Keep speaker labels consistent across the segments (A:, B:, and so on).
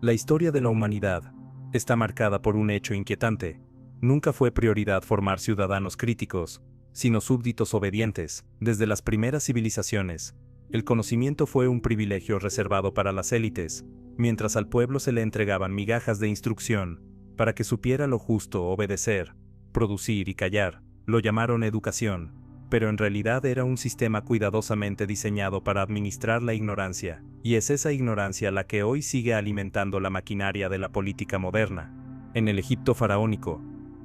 A: La historia de la humanidad está marcada por un hecho inquietante. Nunca fue prioridad formar ciudadanos críticos, sino súbditos obedientes. Desde las primeras civilizaciones, el conocimiento fue un privilegio reservado para las élites, mientras al pueblo se le entregaban migajas de instrucción, para que supiera lo justo, obedecer, producir y callar. Lo llamaron educación, pero en realidad era un sistema cuidadosamente diseñado para administrar la ignorancia, y es esa ignorancia la que hoy sigue alimentando la maquinaria de la política moderna. En el Egipto faraónico,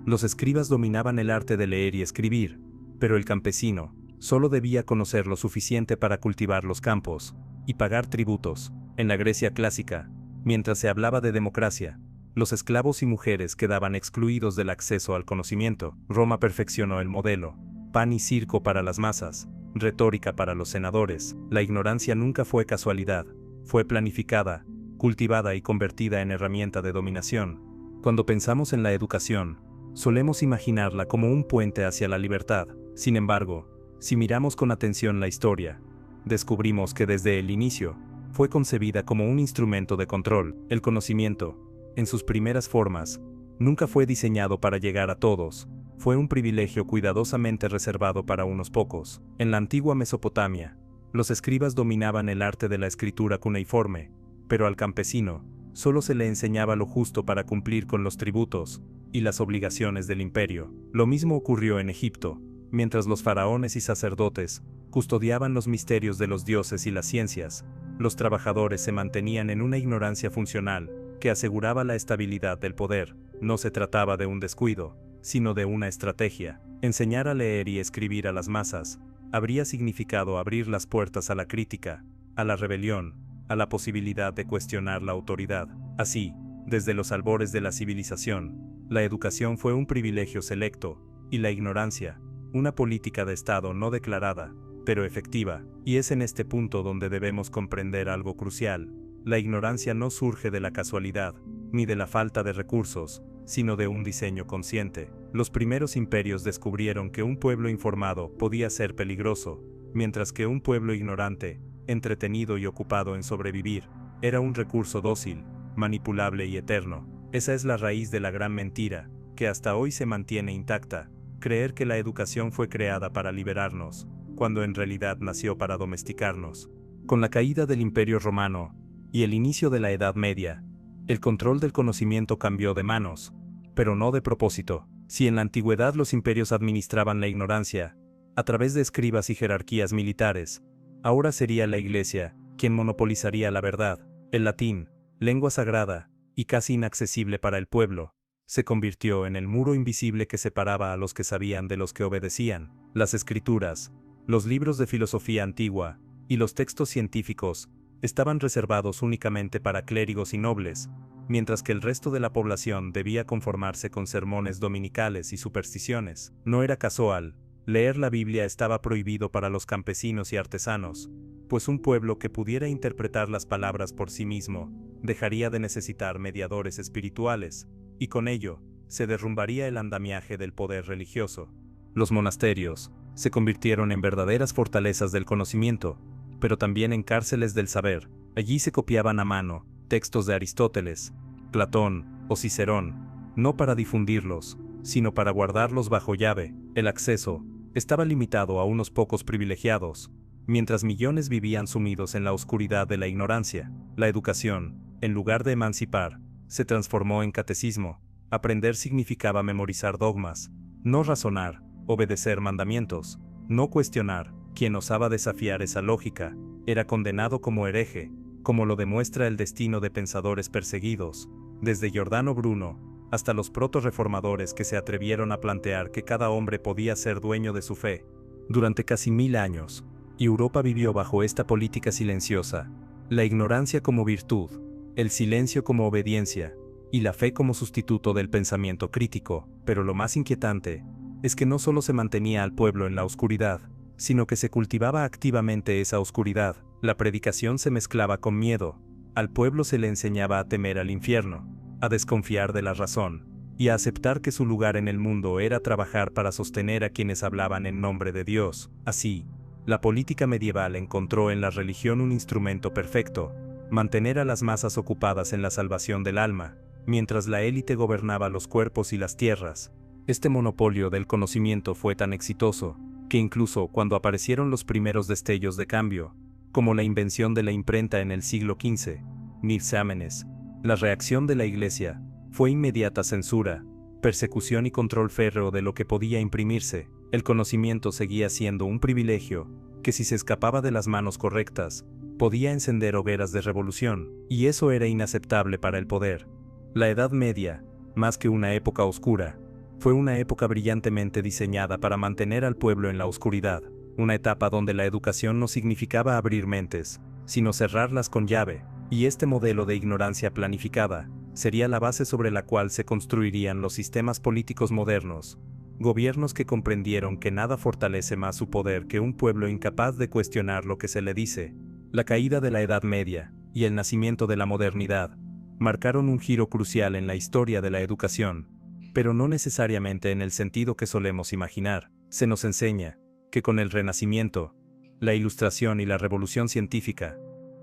A: los escribas dominaban el arte de leer y escribir, pero el campesino solo debía conocer lo suficiente para cultivar los campos y pagar tributos. En la Grecia clásica, mientras se hablaba de democracia, los esclavos y mujeres quedaban excluidos del acceso al conocimiento. Roma perfeccionó el modelo: pan y circo para las masas, retórica para los senadores. La ignorancia nunca fue casualidad, fue planificada, cultivada y convertida en herramienta de dominación. Cuando pensamos en la educación, solemos imaginarla como un puente hacia la libertad. Sin embargo, si miramos con atención la historia, descubrimos que desde el inicio, fue concebida como un instrumento de control. El conocimiento, en sus primeras formas, nunca fue diseñado para llegar a todos. Fue un privilegio cuidadosamente reservado para unos pocos. En la antigua Mesopotamia, los escribas dominaban el arte de la escritura cuneiforme, pero al campesino solo se le enseñaba lo justo para cumplir con los tributos y las obligaciones del imperio. Lo mismo ocurrió en Egipto, mientras los faraones y sacerdotes custodiaban los misterios de los dioses y las ciencias. Los trabajadores se mantenían en una ignorancia funcional que aseguraba la estabilidad del poder. No se trataba de un descuido, sino de una estrategia. Enseñar a leer y escribir a las masas habría significado abrir las puertas a la crítica, a la rebelión, a la posibilidad de cuestionar la autoridad. Así, desde los albores de la civilización, la educación fue un privilegio selecto, y la ignorancia, una política de Estado no declarada, pero efectiva. Y es en este punto donde debemos comprender algo crucial: la ignorancia no surge de la casualidad, ni de la falta de recursos, sino de un diseño consciente. Los primeros imperios descubrieron que un pueblo informado podía ser peligroso, mientras que un pueblo ignorante, entretenido y ocupado en sobrevivir, era un recurso dócil, manipulable y eterno. Esa es la raíz de la gran mentira, que hasta hoy se mantiene intacta: creer que la educación fue creada para liberarnos, cuando en realidad nació para domesticarnos. Con la caída del Imperio Romano y el inicio de la Edad Media, el control del conocimiento cambió de manos, pero no de propósito. Si en la antigüedad los imperios administraban la ignorancia a través de escribas y jerarquías militares, ahora sería la Iglesia quien monopolizaría la verdad. El latín, lengua sagrada y casi inaccesible para el pueblo, se convirtió en el muro invisible que separaba a los que sabían de los que obedecían. Las escrituras, los libros de filosofía antigua y los textos científicos estaban reservados únicamente para clérigos y nobles, mientras que el resto de la población debía conformarse con sermones dominicales y supersticiones. No era casual: leer la Biblia estaba prohibido para los campesinos y artesanos, pues un pueblo que pudiera interpretar las palabras por sí mismo dejaría de necesitar mediadores espirituales, y con ello se derrumbaría el andamiaje del poder religioso. Los monasterios se convirtieron en verdaderas fortalezas del conocimiento, pero también en cárceles del saber. Allí se copiaban a mano textos de Aristóteles, Platón o Cicerón, no para difundirlos, sino para guardarlos bajo llave. El acceso estaba limitado a unos pocos privilegiados, mientras millones vivían sumidos en la oscuridad de la ignorancia. La educación, en lugar de emancipar, se transformó en catecismo. Aprender significaba memorizar dogmas, no razonar, obedecer mandamientos, no cuestionar. Quien osaba desafiar esa lógica era condenado como hereje, como lo demuestra el destino de pensadores perseguidos, desde Giordano Bruno hasta los proto-reformadores que se atrevieron a plantear que cada hombre podía ser dueño de su fe. Durante casi 1000 años, Europa vivió bajo esta política silenciosa: la ignorancia como virtud, el silencio como obediencia, y la fe como sustituto del pensamiento crítico. Pero lo más inquietante es que no solo se mantenía al pueblo en la oscuridad, sino que se cultivaba activamente esa oscuridad. La predicación se mezclaba con miedo. Al pueblo se le enseñaba a temer al infierno, a desconfiar de la razón, y a aceptar que su lugar en el mundo era trabajar para sostener a quienes hablaban en nombre de Dios. Así, la política medieval encontró en la religión un instrumento perfecto: mantener a las masas ocupadas en la salvación del alma, mientras la élite gobernaba los cuerpos y las tierras. Este monopolio del conocimiento fue tan exitoso, que incluso cuando aparecieron los primeros destellos de cambio, como la invención de la imprenta en el siglo XV, ni exámenes, la reacción de la Iglesia fue inmediata censura, persecución y control férreo de lo que podía imprimirse. El conocimiento seguía siendo un privilegio, que si se escapaba de las manos correctas, podía encender hogueras de revolución, y eso era inaceptable para el poder. La Edad Media, más que una época oscura, fue una época brillantemente diseñada para mantener al pueblo en la oscuridad, una etapa donde la educación no significaba abrir mentes, sino cerrarlas con llave, y este modelo de ignorancia planificada sería la base sobre la cual se construirían los sistemas políticos modernos. Gobiernos que comprendieron que nada fortalece más su poder que un pueblo incapaz de cuestionar lo que se le dice. La caída de la Edad Media y el nacimiento de la modernidad marcaron un giro crucial en la historia de la educación, pero no necesariamente en el sentido que solemos imaginar. Se nos enseña que con el Renacimiento, la Ilustración y la Revolución Científica,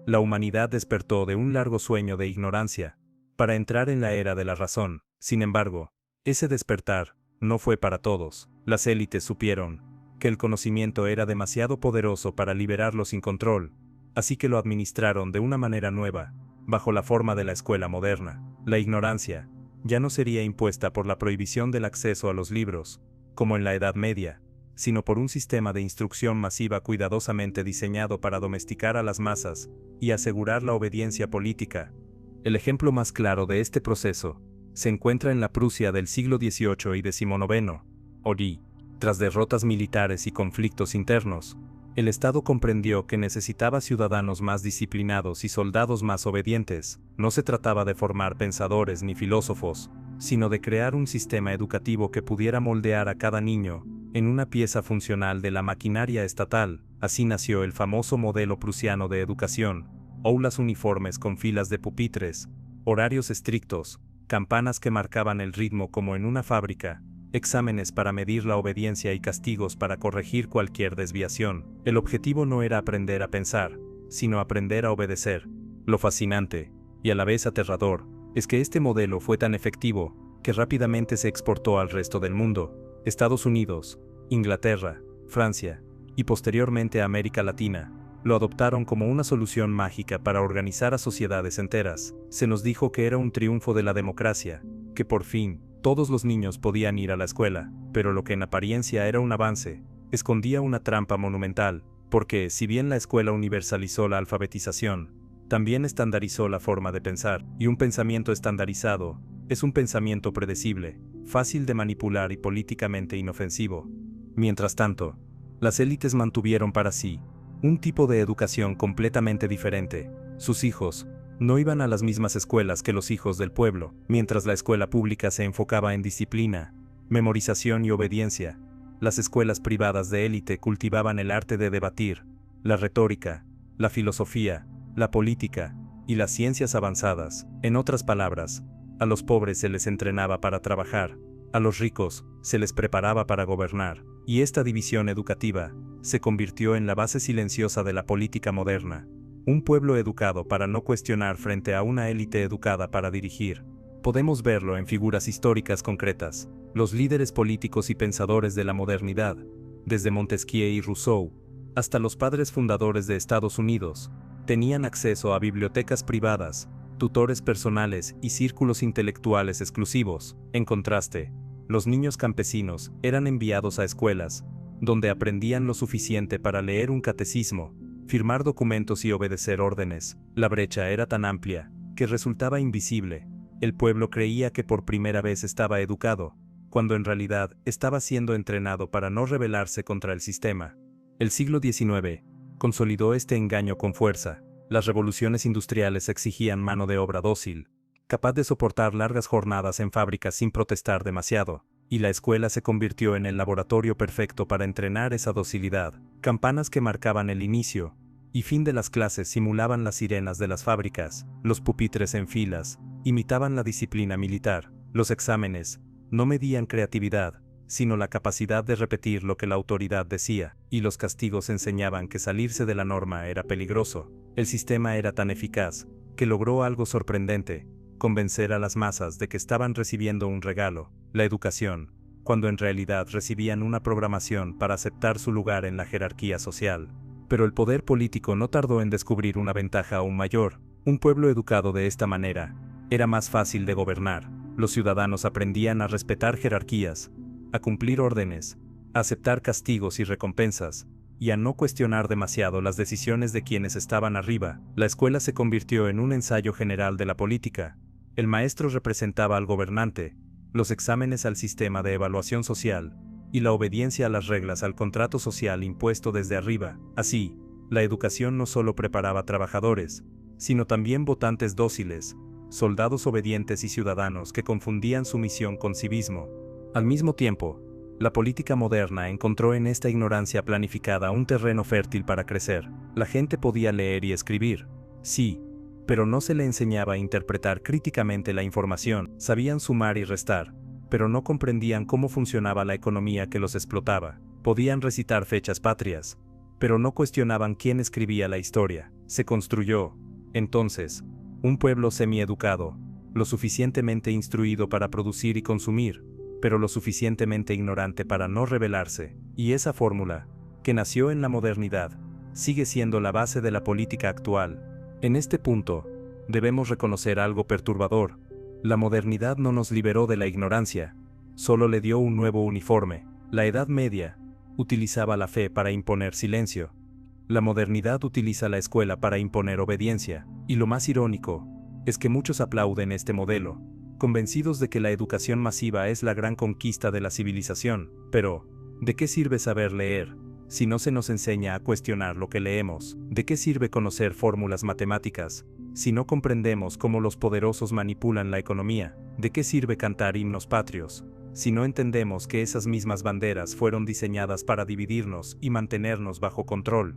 A: la humanidad despertó de un largo sueño de ignorancia para entrar en la era de la razón. Sin embargo, ese despertar no fue para todos. Las élites supieron que el conocimiento era demasiado poderoso para liberarlo sin control, así que lo administraron de una manera nueva, bajo la forma de la escuela moderna. La ignorancia ya no sería impuesta por la prohibición del acceso a los libros, como en la Edad Media, sino por un sistema de instrucción masiva cuidadosamente diseñado para domesticar a las masas y asegurar la obediencia política. El ejemplo más claro de este proceso se encuentra en la Prusia del siglo XVIII y XIX. Tras derrotas militares y conflictos internos, el Estado comprendió que necesitaba ciudadanos más disciplinados y soldados más obedientes. No se trataba de formar pensadores ni filósofos, sino de crear un sistema educativo que pudiera moldear a cada niño en una pieza funcional de la maquinaria estatal. Así nació el famoso modelo prusiano de educación: aulas uniformes con filas de pupitres, horarios estrictos, campanas que marcaban el ritmo como en una fábrica, exámenes para medir la obediencia y castigos para corregir cualquier desviación. El objetivo no era aprender a pensar, sino aprender a obedecer. Lo fascinante, y a la vez aterrador, es que este modelo fue tan efectivo que rápidamente se exportó al resto del mundo. Estados Unidos, Inglaterra, Francia y posteriormente a América Latina lo adoptaron como una solución mágica para organizar a sociedades enteras. Se nos dijo que era un triunfo de la democracia, que por fin todos los niños podían ir a la escuela, pero lo que en apariencia era un avance, escondía una trampa monumental, porque si bien la escuela universalizó la alfabetización, también estandarizó la forma de pensar, y un pensamiento estandarizado es un pensamiento predecible, fácil de manipular y políticamente inofensivo. Mientras tanto, las élites mantuvieron para sí un tipo de educación completamente diferente. Sus hijos no iban a las mismas escuelas que los hijos del pueblo. Mientras la escuela pública se enfocaba en disciplina, memorización y obediencia, las escuelas privadas de élite cultivaban el arte de debatir, la retórica, la filosofía, la política y las ciencias avanzadas. En otras palabras, a los pobres se les entrenaba para trabajar, a los ricos se les preparaba para gobernar, y esta división educativa se convirtió en la base silenciosa de la política moderna. Un pueblo educado para no cuestionar frente a una élite educada para dirigir. Podemos verlo en figuras históricas concretas. Los líderes políticos y pensadores de la modernidad, desde Montesquieu y Rousseau, hasta los padres fundadores de Estados Unidos, tenían acceso a bibliotecas privadas, tutores personales y círculos intelectuales exclusivos. En contraste, los niños campesinos eran enviados a escuelas, donde aprendían lo suficiente para leer un catecismo, firmar documentos y obedecer órdenes. La brecha era tan amplia que resultaba invisible. El pueblo creía que por primera vez estaba educado, cuando en realidad estaba siendo entrenado para no rebelarse contra el sistema. El siglo XIX consolidó este engaño con fuerza. Las revoluciones industriales exigían mano de obra dócil, capaz de soportar largas jornadas en fábricas sin protestar demasiado, y la escuela se convirtió en el laboratorio perfecto para entrenar esa docilidad. Campanas que marcaban el inicio y fin de las clases simulaban las sirenas de las fábricas. Los pupitres en filas imitaban la disciplina militar. Los exámenes no medían creatividad, sino la capacidad de repetir lo que la autoridad decía, y los castigos enseñaban que salirse de la norma era peligroso. El sistema era tan eficaz, que logró algo sorprendente: convencer a las masas de que estaban recibiendo un regalo, la educación, cuando en realidad recibían una programación para aceptar su lugar en la jerarquía social. Pero el poder político no tardó en descubrir una ventaja aún mayor. Un pueblo educado de esta manera era más fácil de gobernar. Los ciudadanos aprendían a respetar jerarquías, a cumplir órdenes, a aceptar castigos y recompensas, y a no cuestionar demasiado las decisiones de quienes estaban arriba. La escuela se convirtió en un ensayo general de la política. El maestro representaba al gobernante, los exámenes al sistema de evaluación social, y la obediencia a las reglas al contrato social impuesto desde arriba. Así, la educación no solo preparaba trabajadores, sino también votantes dóciles, soldados obedientes y ciudadanos que confundían su misión con civismo. Al mismo tiempo, la política moderna encontró en esta ignorancia planificada un terreno fértil para crecer. La gente podía leer y escribir, sí, pero no se le enseñaba a interpretar críticamente la información. Sabían sumar y restar, pero no comprendían cómo funcionaba la economía que los explotaba. Podían recitar fechas patrias, pero no cuestionaban quién escribía la historia. Se construyó, entonces, un pueblo semieducado, lo suficientemente instruido para producir y consumir, pero lo suficientemente ignorante para no rebelarse. Y esa fórmula, que nació en la modernidad, sigue siendo la base de la política actual. En este punto, debemos reconocer algo perturbador. La modernidad no nos liberó de la ignorancia, solo le dio un nuevo uniforme. La Edad Media utilizaba la fe para imponer silencio. La modernidad utiliza la escuela para imponer obediencia, y lo más irónico es que muchos aplauden este modelo, convencidos de que la educación masiva es la gran conquista de la civilización. Pero, ¿de qué sirve saber leer si no se nos enseña a cuestionar lo que leemos? ¿De qué sirve conocer fórmulas matemáticas si no comprendemos cómo los poderosos manipulan la economía? ¿De qué sirve cantar himnos patrios si no entendemos que esas mismas banderas fueron diseñadas para dividirnos y mantenernos bajo control?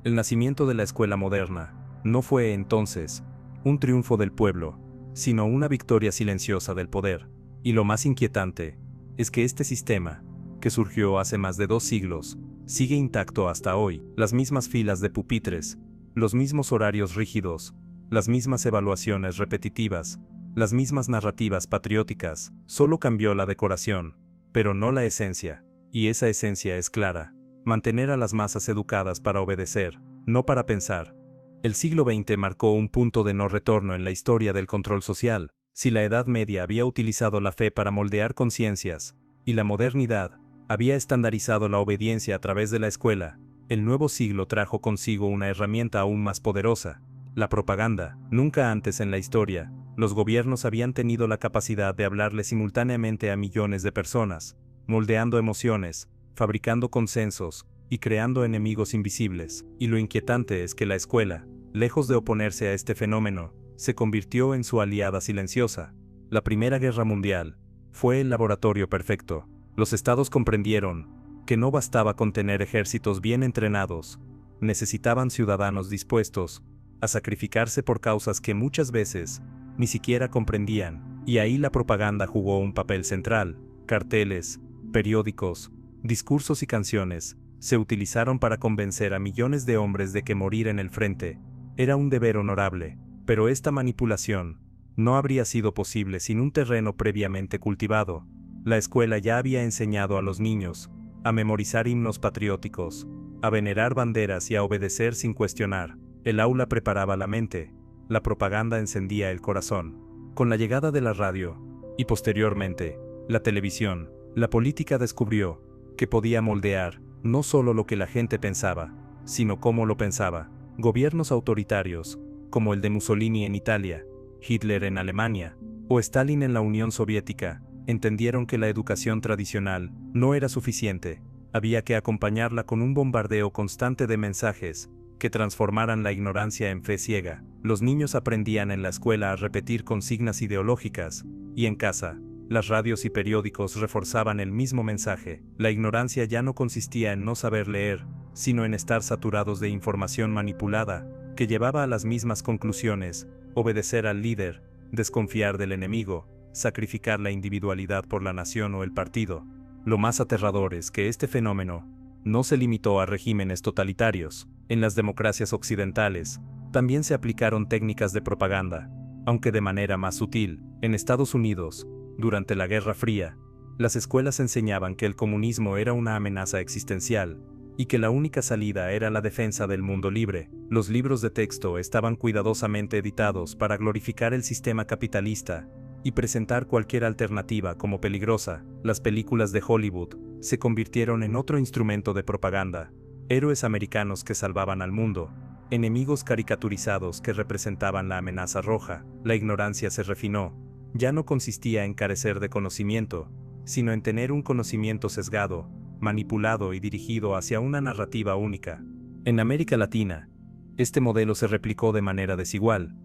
A: El nacimiento de la escuela moderna no fue entonces un triunfo del pueblo, sino una victoria silenciosa del poder. Y lo más inquietante es que este sistema, que surgió hace más de 2 siglos, sigue intacto hasta hoy. Las mismas filas de pupitres, los mismos horarios rígidos, las mismas evaluaciones repetitivas, las mismas narrativas patrióticas. Solo cambió la decoración, pero no la esencia. Y esa esencia es clara: mantener a las masas educadas para obedecer, no para pensar. El siglo XX marcó un punto de no retorno en la historia del control social. Si la Edad Media había utilizado la fe para moldear conciencias, y la modernidad había estandarizado la obediencia a través de la escuela, el nuevo siglo trajo consigo una herramienta aún más poderosa: la propaganda. Nunca antes en la historia, los gobiernos habían tenido la capacidad de hablarle simultáneamente a millones de personas, moldeando emociones, fabricando consensos y creando enemigos invisibles. Y lo inquietante es que la escuela, lejos de oponerse a este fenómeno, se convirtió en su aliada silenciosa. La Primera Guerra Mundial fue el laboratorio perfecto. Los estados comprendieron que no bastaba con tener ejércitos bien entrenados, necesitaban ciudadanos dispuestos a sacrificarse por causas que muchas veces ni siquiera comprendían. Y ahí la propaganda jugó un papel central. Carteles, periódicos, discursos y canciones se utilizaron para convencer a millones de hombres de que morir en el frente era un deber honorable. Pero esta manipulación no habría sido posible sin un terreno previamente cultivado. La escuela ya había enseñado a los niños a memorizar himnos patrióticos, a venerar banderas y a obedecer sin cuestionar. El aula preparaba la mente, la propaganda encendía el corazón. Con la llegada de la radio, y posteriormente, la televisión, la política descubrió que podía moldear no solo lo que la gente pensaba, sino cómo lo pensaba. Gobiernos autoritarios, como el de Mussolini en Italia, Hitler en Alemania, o Stalin en la Unión Soviética, entendieron que la educación tradicional no era suficiente. Había que acompañarla con un bombardeo constante de mensajes que transformaran la ignorancia en fe ciega. Los niños aprendían en la escuela a repetir consignas ideológicas, y en casa, las radios y periódicos reforzaban el mismo mensaje. La ignorancia ya no consistía en no saber leer, sino en estar saturados de información manipulada, que llevaba a las mismas conclusiones: obedecer al líder, desconfiar del enemigo, sacrificar la individualidad por la nación o el partido. Lo más aterrador es que este fenómeno no se limitó a regímenes totalitarios. En las democracias occidentales, también se aplicaron técnicas de propaganda, aunque de manera más sutil. En Estados Unidos, durante la Guerra Fría, las escuelas enseñaban que el comunismo era una amenaza existencial, y que la única salida era la defensa del mundo libre. Los libros de texto estaban cuidadosamente editados para glorificar el sistema capitalista y presentar cualquier alternativa como peligrosa. Las películas de Hollywood se convirtieron en otro instrumento de propaganda. Héroes americanos que salvaban al mundo, enemigos caricaturizados que representaban la amenaza roja. La ignorancia se refinó. Ya no consistía en carecer de conocimiento, sino en tener un conocimiento sesgado, manipulado y dirigido hacia una narrativa única. En América Latina, este modelo se replicó de manera desigual,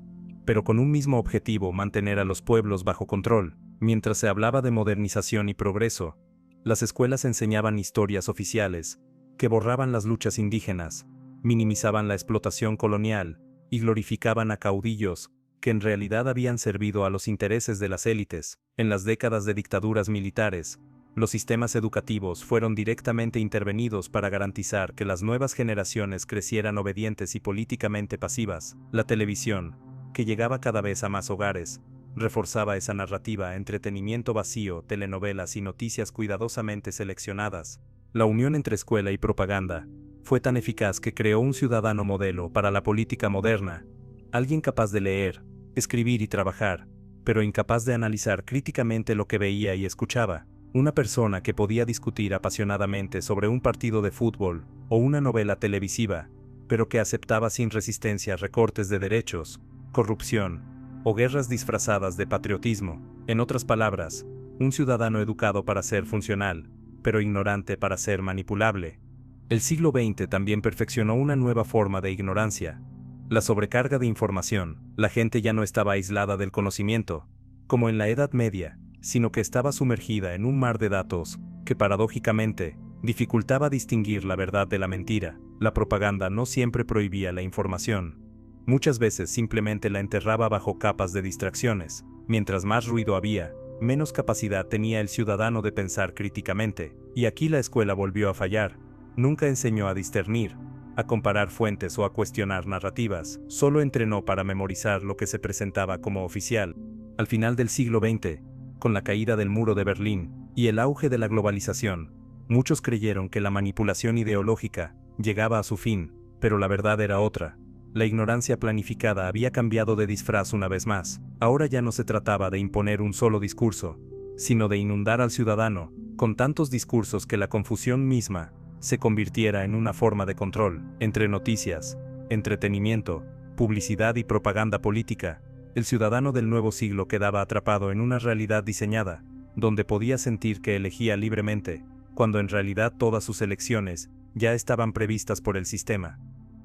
A: pero con un mismo objetivo: mantener a los pueblos bajo control. Mientras se hablaba de modernización y progreso, las escuelas enseñaban historias oficiales que borraban las luchas indígenas, minimizaban la explotación colonial y glorificaban a caudillos que en realidad habían servido a los intereses de las élites. En las décadas de dictaduras militares, los sistemas educativos fueron directamente intervenidos para garantizar que las nuevas generaciones crecieran obedientes y políticamente pasivas. La televisión, que llegaba cada vez a más hogares, reforzaba esa narrativa: entretenimiento vacío, telenovelas y noticias cuidadosamente seleccionadas. La unión entre escuela y propaganda fue tan eficaz que creó un ciudadano modelo para la política moderna, alguien capaz de leer, escribir y trabajar, pero incapaz de analizar críticamente lo que veía y escuchaba. Una persona que podía discutir apasionadamente sobre un partido de fútbol o una novela televisiva, pero que aceptaba sin resistencia recortes de derechos, corrupción o guerras disfrazadas de patriotismo. En otras palabras, un ciudadano educado para ser funcional, pero ignorante para ser manipulable. El siglo XX también perfeccionó una nueva forma de ignorancia: la sobrecarga de información. La gente ya no estaba aislada del conocimiento, como en la Edad Media, sino que estaba sumergida en un mar de datos que, paradójicamente, dificultaba distinguir la verdad de la mentira. La propaganda no siempre prohibía la información. Muchas veces simplemente la enterraba bajo capas de distracciones. Mientras más ruido había, menos capacidad tenía el ciudadano de pensar críticamente. Y aquí la escuela volvió a fallar. Nunca enseñó a discernir, a comparar fuentes o a cuestionar narrativas. Solo entrenó para memorizar lo que se presentaba como oficial. Al final del siglo XX, con la caída del muro de Berlín y el auge de la globalización, muchos creyeron que la manipulación ideológica llegaba a su fin, pero la verdad era otra. La ignorancia planificada había cambiado de disfraz una vez más. Ahora ya no se trataba de imponer un solo discurso, sino de inundar al ciudadano con tantos discursos que la confusión misma se convirtiera en una forma de control. Entre noticias, entretenimiento, publicidad y propaganda política, el ciudadano del nuevo siglo quedaba atrapado en una realidad diseñada, donde podía sentir que elegía libremente, cuando en realidad todas sus elecciones ya estaban previstas por el sistema.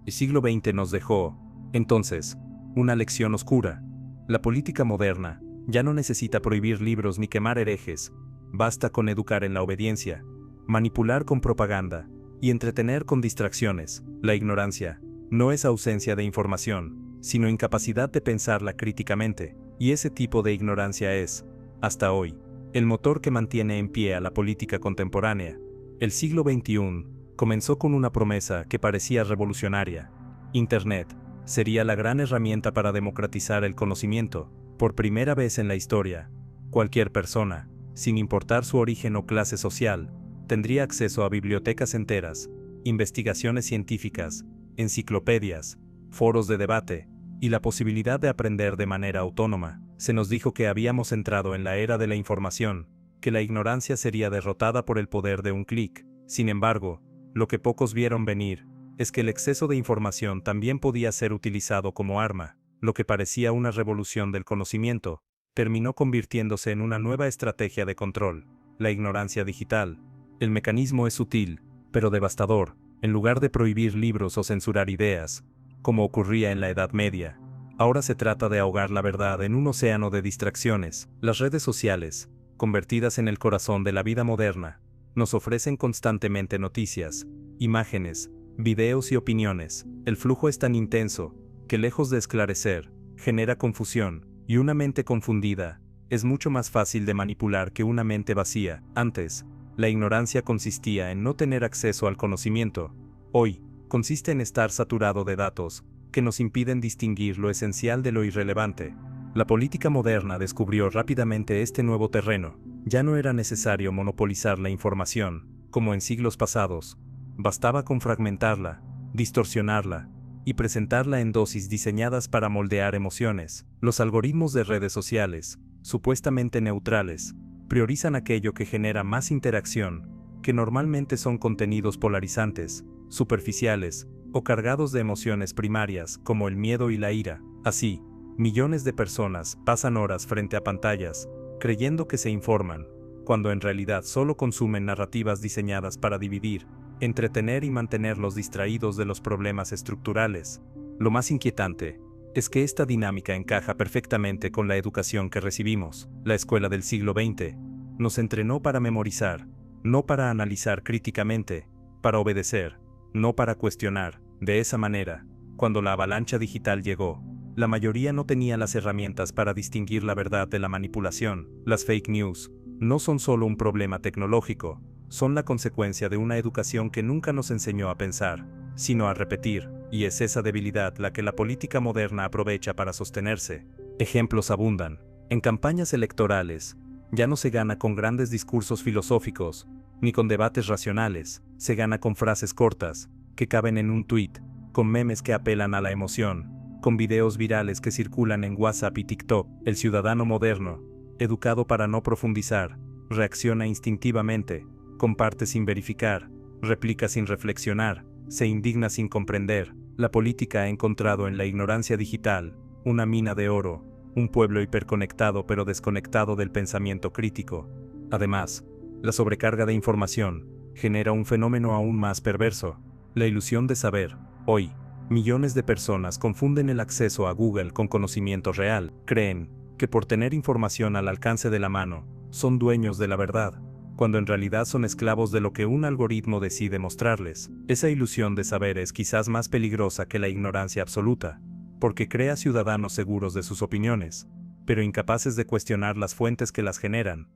A: El siglo XX nos dejó, entonces, una lección oscura. La política moderna ya no necesita prohibir libros ni quemar herejes. Basta con educar en la obediencia, manipular con propaganda y entretener con distracciones. La ignorancia no es ausencia de información, sino incapacidad de pensarla críticamente, y ese tipo de ignorancia es, hasta hoy, el motor que mantiene en pie a la política contemporánea. El siglo XXI comenzó con una promesa que parecía revolucionaria: Internet sería la gran herramienta para democratizar el conocimiento. Por primera vez en la historia, cualquier persona, sin importar su origen o clase social, tendría acceso a bibliotecas enteras, investigaciones científicas, enciclopedias, foros de debate, y la posibilidad de aprender de manera autónoma. Se nos dijo que habíamos entrado en la era de la información, que la ignorancia sería derrotada por el poder de un clic. Sin embargo, lo que pocos vieron venir es que el exceso de información también podía ser utilizado como arma. Lo que parecía una revolución del conocimiento terminó convirtiéndose en una nueva estrategia de control: la ignorancia digital. El mecanismo es sutil, pero devastador. En lugar de prohibir libros o censurar ideas, como ocurría en la Edad Media, ahora se trata de ahogar la verdad en un océano de distracciones. Las redes sociales, convertidas en el corazón de la vida moderna, nos ofrecen constantemente noticias, imágenes, videos y opiniones. El flujo es tan intenso que, lejos de esclarecer, genera confusión, y una mente confundida es mucho más fácil de manipular que una mente vacía. Antes, La ignorancia consistía en no tener acceso al conocimiento. Hoy, consiste en estar saturado de datos, que nos impiden distinguir lo esencial de lo irrelevante. La política moderna descubrió rápidamente este nuevo terreno. Ya no era necesario monopolizar la información, como en siglos pasados. Bastaba con fragmentarla, distorsionarla, y presentarla en dosis diseñadas para moldear emociones. Los algoritmos de redes sociales, supuestamente neutrales, priorizan aquello que genera más interacción, que normalmente son contenidos polarizantes, superficiales, o cargados de emociones primarias, como el miedo y la ira. Así, millones de personas pasan horas frente a pantallas, creyendo que se informan, cuando en realidad solo consumen narrativas diseñadas para dividir, entretener y mantenerlos distraídos de los problemas estructurales. Lo más inquietante es que esta dinámica encaja perfectamente con la educación que recibimos. La escuela del siglo XX nos entrenó para memorizar, no para analizar críticamente, para obedecer, no para cuestionar. De esa manera, cuando la avalancha digital llegó, la mayoría no tenía las herramientas para distinguir la verdad de la manipulación. Las fake news no son solo un problema tecnológico, son la consecuencia de una educación que nunca nos enseñó a pensar, sino a repetir, y es esa debilidad la que la política moderna aprovecha para sostenerse. Ejemplos abundan. En campañas electorales, ya no se gana con grandes discursos filosóficos, ni con debates racionales, se gana con frases cortas, que caben en un tuit, con memes que apelan a la emoción, con videos virales que circulan en WhatsApp y TikTok. El ciudadano moderno, educado para no profundizar, reacciona instintivamente, comparte sin verificar, replica sin reflexionar, se indigna sin comprender. La política ha encontrado en la ignorancia digital una mina de oro, un pueblo hiperconectado pero desconectado del pensamiento crítico. Además, la sobrecarga de información genera un fenómeno aún más perverso, la ilusión de saber. Hoy, millones de personas confunden el acceso a Google con conocimiento real. Creen que por tener información al alcance de la mano, son dueños de la verdad, cuando en realidad son esclavos de lo que un algoritmo decide mostrarles. Esa ilusión de saber es quizás más peligrosa que la ignorancia absoluta, porque crea ciudadanos seguros de sus opiniones, pero incapaces de cuestionar las fuentes que las generan.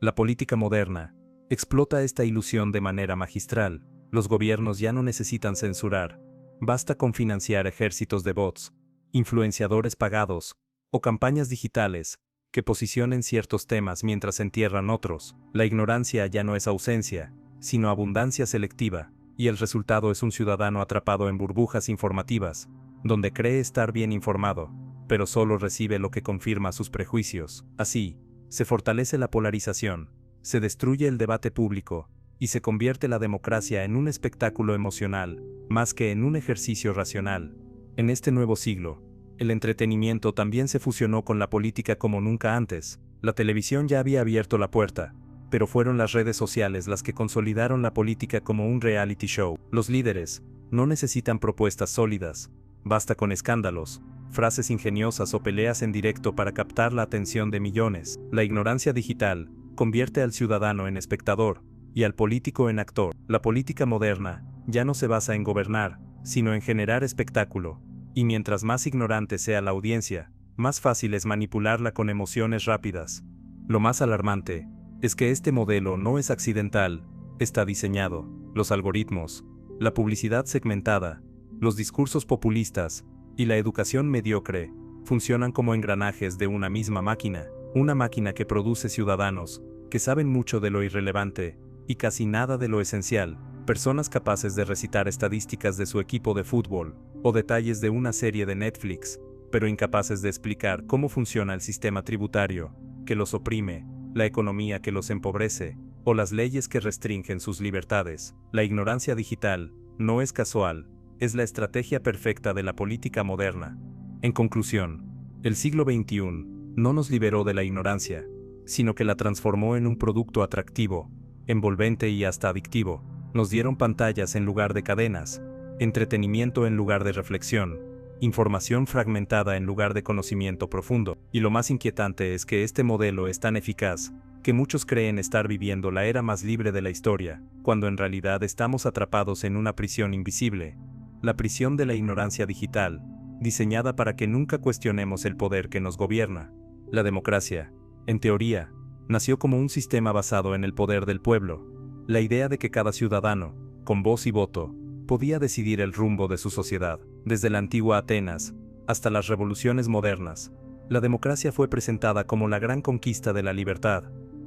A: La política moderna explota esta ilusión de manera magistral. Los gobiernos ya no necesitan censurar, basta con financiar ejércitos de bots, influenciadores pagados, o campañas digitales, que posicionen ciertos temas mientras entierran otros. La ignorancia ya no es ausencia, sino abundancia selectiva, y el resultado es un ciudadano atrapado en burbujas informativas, donde cree estar bien informado, pero solo recibe lo que confirma sus prejuicios. Así, se fortalece la polarización, se destruye el debate público, y se convierte la democracia en un espectáculo emocional, más que en un ejercicio racional. En este nuevo siglo, el entretenimiento también se fusionó con la política como nunca antes. La televisión ya había abierto la puerta, pero fueron las redes sociales las que consolidaron la política como un reality show. Los líderes no necesitan propuestas sólidas, basta con escándalos, frases ingeniosas o peleas en directo para captar la atención de millones. La ignorancia digital convierte al ciudadano en espectador, y al político en actor. La política moderna ya no se basa en gobernar, sino en generar espectáculo, y mientras más ignorante sea la audiencia, más fácil es manipularla con emociones rápidas. Lo más alarmante es que este modelo no es accidental, está diseñado. Los algoritmos, la publicidad segmentada, los discursos populistas y la educación mediocre funcionan como engranajes de una misma máquina, una máquina que produce ciudadanos que saben mucho de lo irrelevante y casi nada de lo esencial, personas capaces de recitar estadísticas de su equipo de fútbol o detalles de una serie de Netflix, pero incapaces de explicar cómo funciona el sistema tributario que los oprime, la economía que los empobrece, o las leyes que restringen sus libertades. La ignorancia digital no es casual, es la estrategia perfecta de la política moderna. En conclusión, el siglo XXI no nos liberó de la ignorancia, sino que la transformó en un producto atractivo, envolvente y hasta adictivo. Nos dieron pantallas en lugar de cadenas, entretenimiento en lugar de reflexión, información fragmentada en lugar de conocimiento profundo. Y lo más inquietante es que este modelo es tan eficaz, que muchos creen estar viviendo la era más libre de la historia, cuando en realidad estamos atrapados en una prisión invisible, la prisión de la ignorancia digital, diseñada para que nunca cuestionemos el poder que nos gobierna. La democracia, en teoría, nació como un sistema basado en el poder del pueblo, La idea de que cada ciudadano, con voz y voto, podía decidir el rumbo de su sociedad, desde la antigua Atenas hasta las revoluciones modernas. La democracia fue presentada como la gran conquista de la libertad,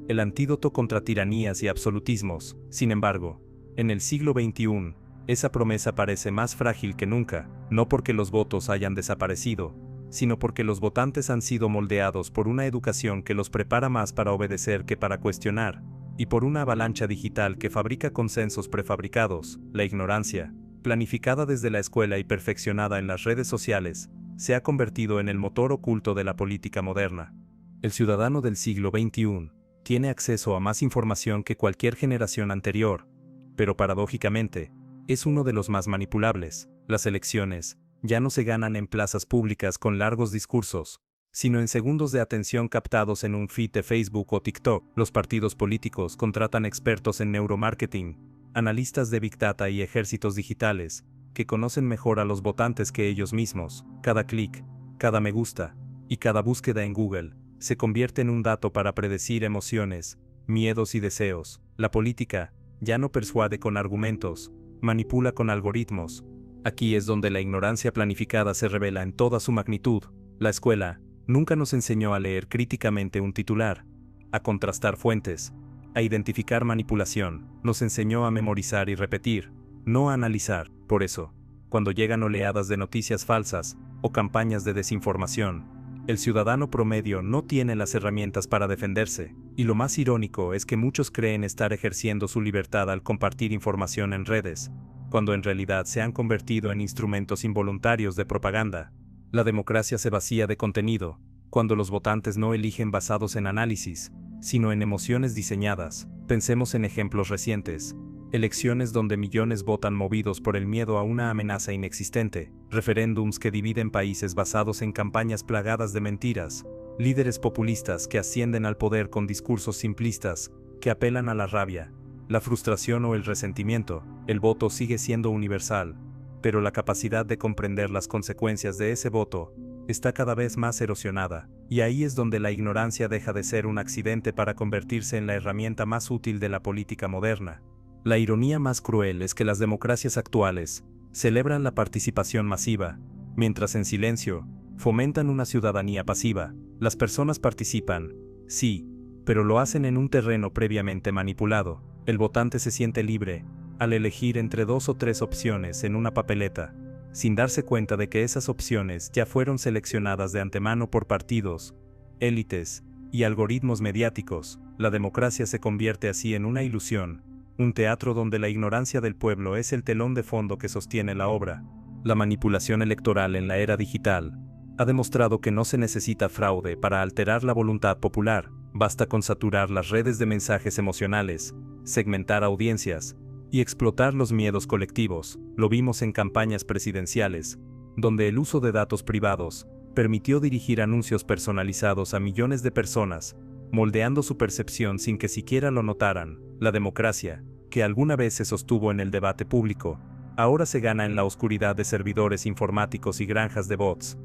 A: el antídoto contra tiranías y absolutismos. Sin embargo, en el siglo XXI, esa promesa parece más frágil que nunca, no porque los votos hayan desaparecido, sino porque los votantes han sido moldeados por una educación que los prepara más para obedecer que para cuestionar, y por una avalancha digital que fabrica consensos prefabricados. La ignorancia, planificada desde la escuela y perfeccionada en las redes sociales, se ha convertido en el motor oculto de la política moderna. El ciudadano del siglo XXI tiene acceso a más información que cualquier generación anterior, pero paradójicamente, es uno de los más manipulables. Las elecciones ya no se ganan en plazas públicas con largos discursos, sino en segundos de atención captados en un feed de Facebook o TikTok. Los partidos políticos contratan expertos en neuromarketing, analistas de Big Data y ejércitos digitales, que conocen mejor a los votantes que ellos mismos. Cada clic, cada me gusta y cada búsqueda en Google se convierte en un dato para predecir emociones, miedos y deseos. La política ya no persuade con argumentos, manipula con algoritmos. Aquí es donde la ignorancia planificada se revela en toda su magnitud. La escuela nunca nos enseñó a leer críticamente un titular, a contrastar fuentes, a identificar manipulación. Nos enseñó a memorizar y repetir, no a analizar. Por eso, cuando llegan oleadas de noticias falsas o campañas de desinformación, el ciudadano promedio no tiene las herramientas para defenderse, y lo más irónico es que muchos creen estar ejerciendo su libertad al compartir información en redes, cuando en realidad se han convertido en instrumentos involuntarios de propaganda. La democracia se vacía de contenido, cuando los votantes no eligen basados en análisis, sino en emociones diseñadas. Pensemos en ejemplos recientes. Elecciones donde millones votan movidos por el miedo a una amenaza inexistente, referéndums que dividen países basados en campañas plagadas de mentiras, líderes populistas que ascienden al poder con discursos simplistas, que apelan a la rabia, la frustración o el resentimiento. El voto sigue siendo universal, pero la capacidad de comprender las consecuencias de ese voto está cada vez más erosionada, y ahí es donde la ignorancia deja de ser un accidente para convertirse en la herramienta más útil de la política moderna. La ironía más cruel es que las democracias actuales celebran la participación masiva, mientras en silencio fomentan una ciudadanía pasiva. Las personas participan, sí, pero lo hacen en un terreno previamente manipulado. El votante se siente libre al elegir entre 2 o 3 opciones en una papeleta, sin darse cuenta de que esas opciones ya fueron seleccionadas de antemano por partidos, élites y algoritmos mediáticos. La democracia se convierte así en una ilusión, un teatro donde la ignorancia del pueblo es el telón de fondo que sostiene la obra. La manipulación electoral en la era digital ha demostrado que no se necesita fraude para alterar la voluntad popular. Basta con saturar las redes de mensajes emocionales, segmentar audiencias y explotar los miedos colectivos. Lo vimos en campañas presidenciales, donde el uso de datos privados permitió dirigir anuncios personalizados a millones de personas, moldeando su percepción sin que siquiera lo notaran. La democracia, que alguna vez se sostuvo en el debate público, ahora se gana en la oscuridad de servidores informáticos y granjas de bots.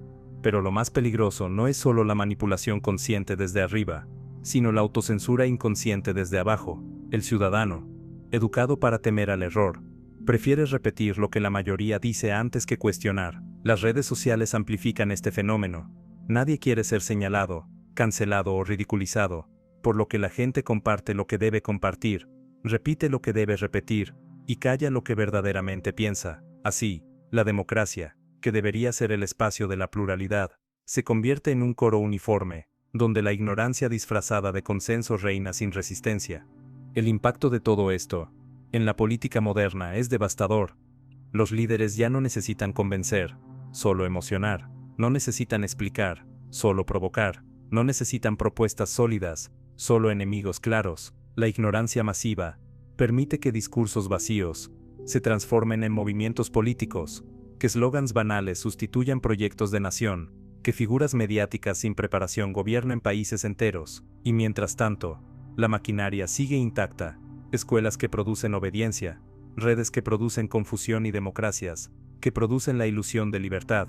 A: Pero lo más peligroso no es solo la manipulación consciente desde arriba, sino la autocensura inconsciente desde abajo. El ciudadano, educado para temer al error, prefiere repetir lo que la mayoría dice antes que cuestionar. Las redes sociales amplifican este fenómeno. Nadie quiere ser señalado, cancelado o ridiculizado, por lo que la gente comparte lo que debe compartir, repite lo que debe repetir, y calla lo que verdaderamente piensa. Así, la democracia, que debería ser el espacio de la pluralidad, se convierte en un coro uniforme, donde la ignorancia disfrazada de consenso reina sin resistencia. El impacto de todo esto, en la política moderna, es devastador. Los líderes ya no necesitan convencer, solo emocionar. No necesitan explicar, solo provocar. No necesitan propuestas sólidas, solo enemigos claros. La ignorancia masiva permite que discursos vacíos se transformen en movimientos políticos, que eslogans banales sustituyan proyectos de nación, que figuras mediáticas sin preparación gobiernen países enteros. Y mientras tanto, la maquinaria sigue intacta. Escuelas que producen obediencia, redes que producen confusión y democracias que producen la ilusión de libertad.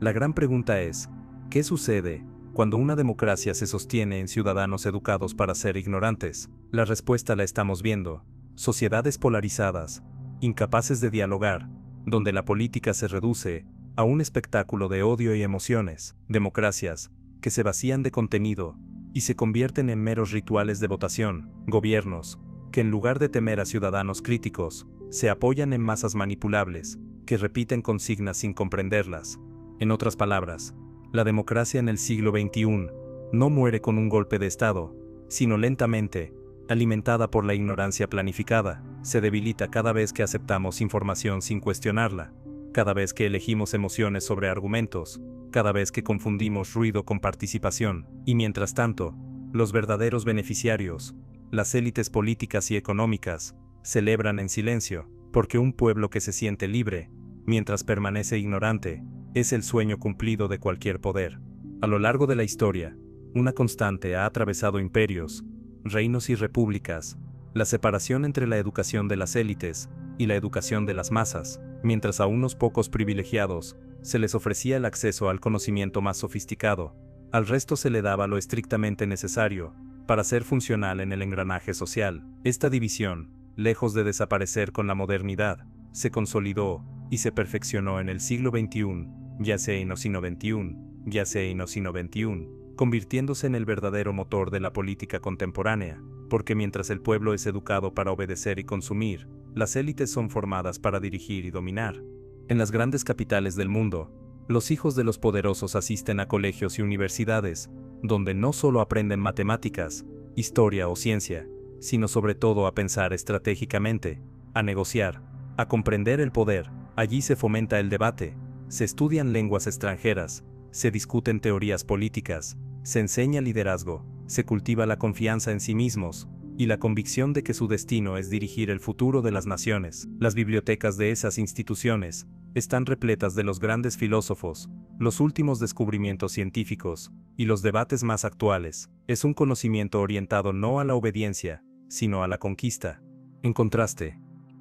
A: La gran pregunta es, ¿qué sucede cuando una democracia se sostiene en ciudadanos educados para ser ignorantes? La respuesta la estamos viendo. sociedades polarizadas, incapaces de dialogar, donde la política se reduce a un espectáculo de odio y emociones, democracias que se vacían de contenido y se convierten en meros rituales de votación, gobiernos que en lugar de temer a ciudadanos críticos, se apoyan en masas manipulables, que repiten consignas sin comprenderlas. En otras palabras, la democracia en el siglo XXI no muere con un golpe de Estado, sino lentamente, alimentada por la ignorancia planificada, se debilita cada vez que aceptamos información sin cuestionarla, cada vez que elegimos emociones sobre argumentos, cada vez que confundimos ruido con participación, y mientras tanto, los verdaderos beneficiarios, las élites políticas y económicas, celebran en silencio, porque un pueblo que se siente libre, mientras permanece ignorante, es el sueño cumplido de cualquier poder. A lo largo de la historia, una constante ha atravesado imperios, reinos y repúblicas, la separación entre la educación de las élites y la educación de las masas, mientras a unos pocos privilegiados se les ofrecía el acceso al conocimiento más sofisticado, al resto se le daba lo estrictamente necesario para ser funcional en el engranaje social. Esta división, lejos de desaparecer con la modernidad, se consolidó y se perfeccionó en el siglo XXI, ya sea en el siglo XXI, ya sea en el siglo XXI, convirtiéndose en el verdadero motor de la política contemporánea, porque mientras el pueblo es educado para obedecer y consumir, las élites son formadas para dirigir y dominar. En las grandes capitales del mundo, los hijos de los poderosos asisten a colegios y universidades, donde no solo aprenden matemáticas, historia o ciencia, sino sobre todo a pensar estratégicamente, a negociar, a comprender el poder. Allí se fomenta el debate, se estudian lenguas extranjeras, se discuten teorías políticas, se enseña liderazgo, se cultiva la confianza en sí mismos, y la convicción de que su destino es dirigir el futuro de las naciones. Las bibliotecas de esas instituciones están repletas de los grandes filósofos, los últimos descubrimientos científicos, y los debates más actuales. Es un conocimiento orientado no a la obediencia, sino a la conquista. En contraste,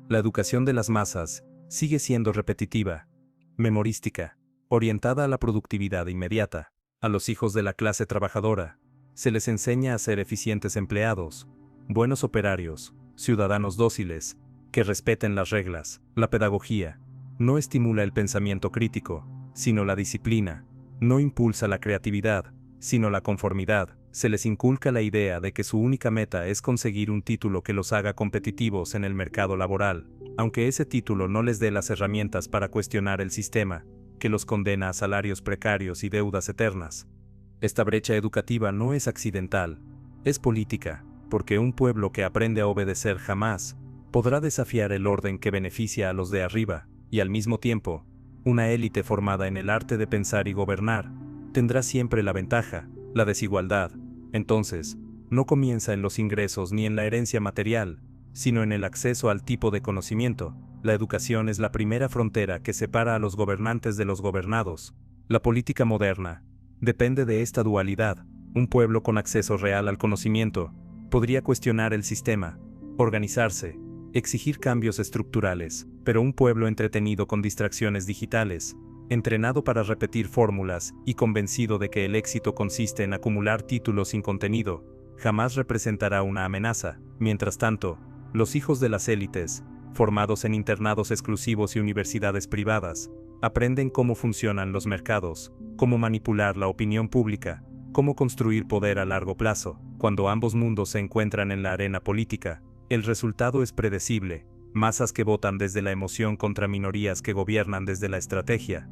A: la educación de las masas sigue siendo repetitiva, memorística, orientada a la productividad inmediata. A los hijos de la clase trabajadora se les enseña a ser eficientes empleados, buenos operarios, ciudadanos dóciles, que respeten las reglas. La pedagogía no estimula el pensamiento crítico, sino la disciplina, no impulsa la creatividad, sino la conformidad. Se les inculca la idea de que su única meta es conseguir un título que los haga competitivos en el mercado laboral, aunque ese título no les dé las herramientas para cuestionar el sistema, que los condena a salarios precarios y deudas eternas. Esta brecha educativa no es accidental, es política, porque un pueblo que aprende a obedecer jamás podrá desafiar el orden que beneficia a los de arriba, y al mismo tiempo, una élite formada en el arte de pensar y gobernar tendrá siempre la ventaja. La desigualdad, entonces, no comienza en los ingresos ni en la herencia material, sino en el acceso al tipo de conocimiento. La educación es la primera frontera que separa a los gobernantes de los gobernados. La política moderna depende de esta dualidad. Un pueblo con acceso real al conocimiento podría cuestionar el sistema, organizarse, exigir cambios estructurales, pero un pueblo entretenido con distracciones digitales, entrenado para repetir fórmulas y convencido de que el éxito consiste en acumular títulos sin contenido, jamás representará una amenaza. Mientras tanto, los hijos de las élites, formados en internados exclusivos y universidades privadas, aprenden cómo funcionan los mercados, cómo manipular la opinión pública, cómo construir poder a largo plazo. Cuando ambos mundos se encuentran en la arena política, el resultado es predecible: masas que votan desde la emoción contra minorías que gobiernan desde la estrategia.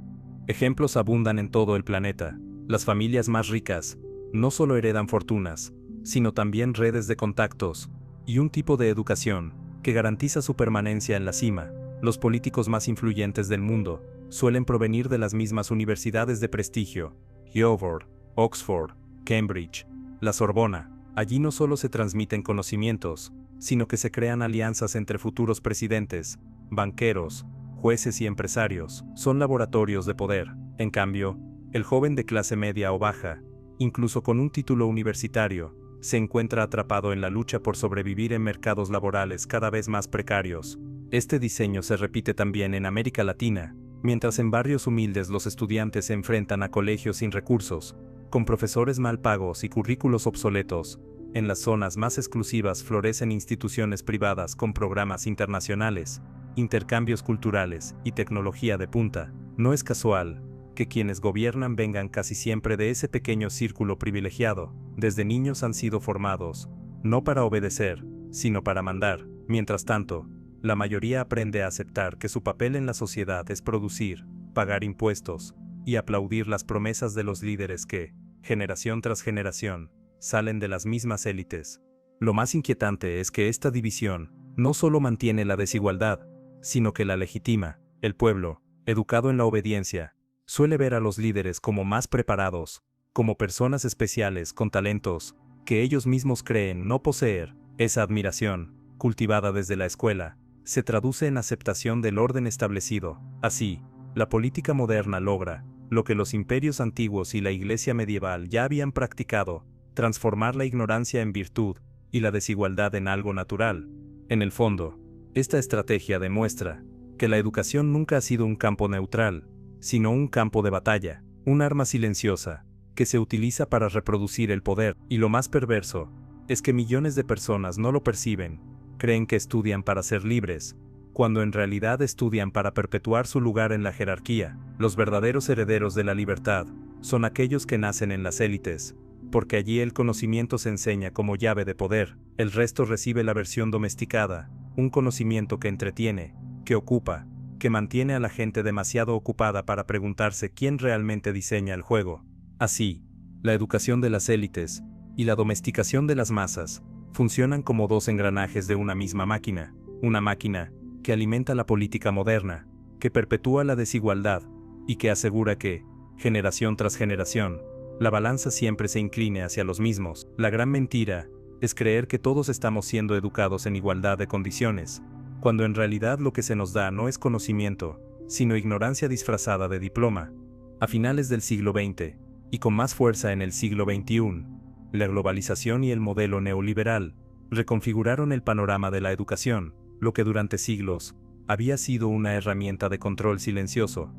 A: Ejemplos abundan en todo el planeta. Las familias más ricas no solo heredan fortunas, sino también redes de contactos y un tipo de educación que garantiza su permanencia en la cima. Los políticos más influyentes del mundo suelen provenir de las mismas universidades de prestigio: Harvard, Oxford, Cambridge, la Sorbona. Allí no solo se transmiten conocimientos, sino que se crean alianzas entre futuros presidentes, banqueros, jueces y empresarios. Son laboratorios de poder. En cambio, el joven de clase media o baja, incluso con un título universitario, se encuentra atrapado en la lucha por sobrevivir en mercados laborales cada vez más precarios. Este diseño se repite también en América Latina, mientras en barrios humildes los estudiantes se enfrentan a colegios sin recursos, con profesores mal pagos y currículos obsoletos. En las zonas más exclusivas florecen instituciones privadas con programas internacionales, intercambios culturales y tecnología de punta. No es casual que quienes gobiernan vengan casi siempre de ese pequeño círculo privilegiado. Desde niños han sido formados, no para obedecer, sino para mandar. Mientras tanto, la mayoría aprende a aceptar que su papel en la sociedad es producir, pagar impuestos y aplaudir las promesas de los líderes que, generación tras generación, salen de las mismas élites. Lo más inquietante es que esta división no solo mantiene la desigualdad, sino que la legitima. El pueblo, educado en la obediencia, suele ver a los líderes como más preparados, como personas especiales con talentos que ellos mismos creen no poseer. Esa admiración, cultivada desde la escuela, se traduce en aceptación del orden establecido. Así, la política moderna logra lo que los imperios antiguos y la Iglesia medieval ya habían practicado: transformar la ignorancia en virtud y la desigualdad en algo natural. En el fondo, esta estrategia demuestra que la educación nunca ha sido un campo neutral, sino un campo de batalla, un arma silenciosa que se utiliza para reproducir el poder. Y lo más perverso es que millones de personas no lo perciben, creen que estudian para ser libres, cuando en realidad estudian para perpetuar su lugar en la jerarquía. Los verdaderos herederos de la libertad son aquellos que nacen en las élites, porque allí el conocimiento se enseña como llave de poder. El resto recibe la versión domesticada, un conocimiento que entretiene, que ocupa, que mantiene a la gente demasiado ocupada para preguntarse quién realmente diseña el juego. Así, la educación de las élites y la domesticación de las masas funcionan como dos engranajes de una misma máquina, una máquina que alimenta la política moderna, que perpetúa la desigualdad y que asegura que, generación tras generación, la balanza siempre se incline hacia los mismos. La gran mentira es creer que todos estamos siendo educados en igualdad de condiciones, cuando en realidad lo que se nos da no es conocimiento, sino ignorancia disfrazada de diploma. A finales del siglo XX, y con más fuerza en el siglo XXI, la globalización y el modelo neoliberal reconfiguraron el panorama de la educación. Lo que durante siglos había sido una herramienta de control silencioso,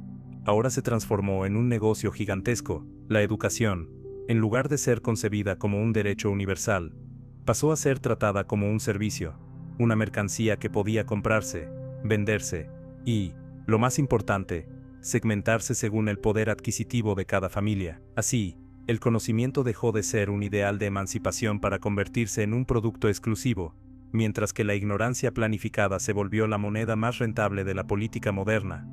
A: ahora se transformó en un negocio gigantesco. La educación, en lugar de ser concebida como un derecho universal, pasó a ser tratada como un servicio, una mercancía que podía comprarse, venderse y, lo más importante, segmentarse según el poder adquisitivo de cada familia. Así, el conocimiento dejó de ser un ideal de emancipación para convertirse en un producto exclusivo, mientras que la ignorancia planificada se volvió la moneda más rentable de la política moderna.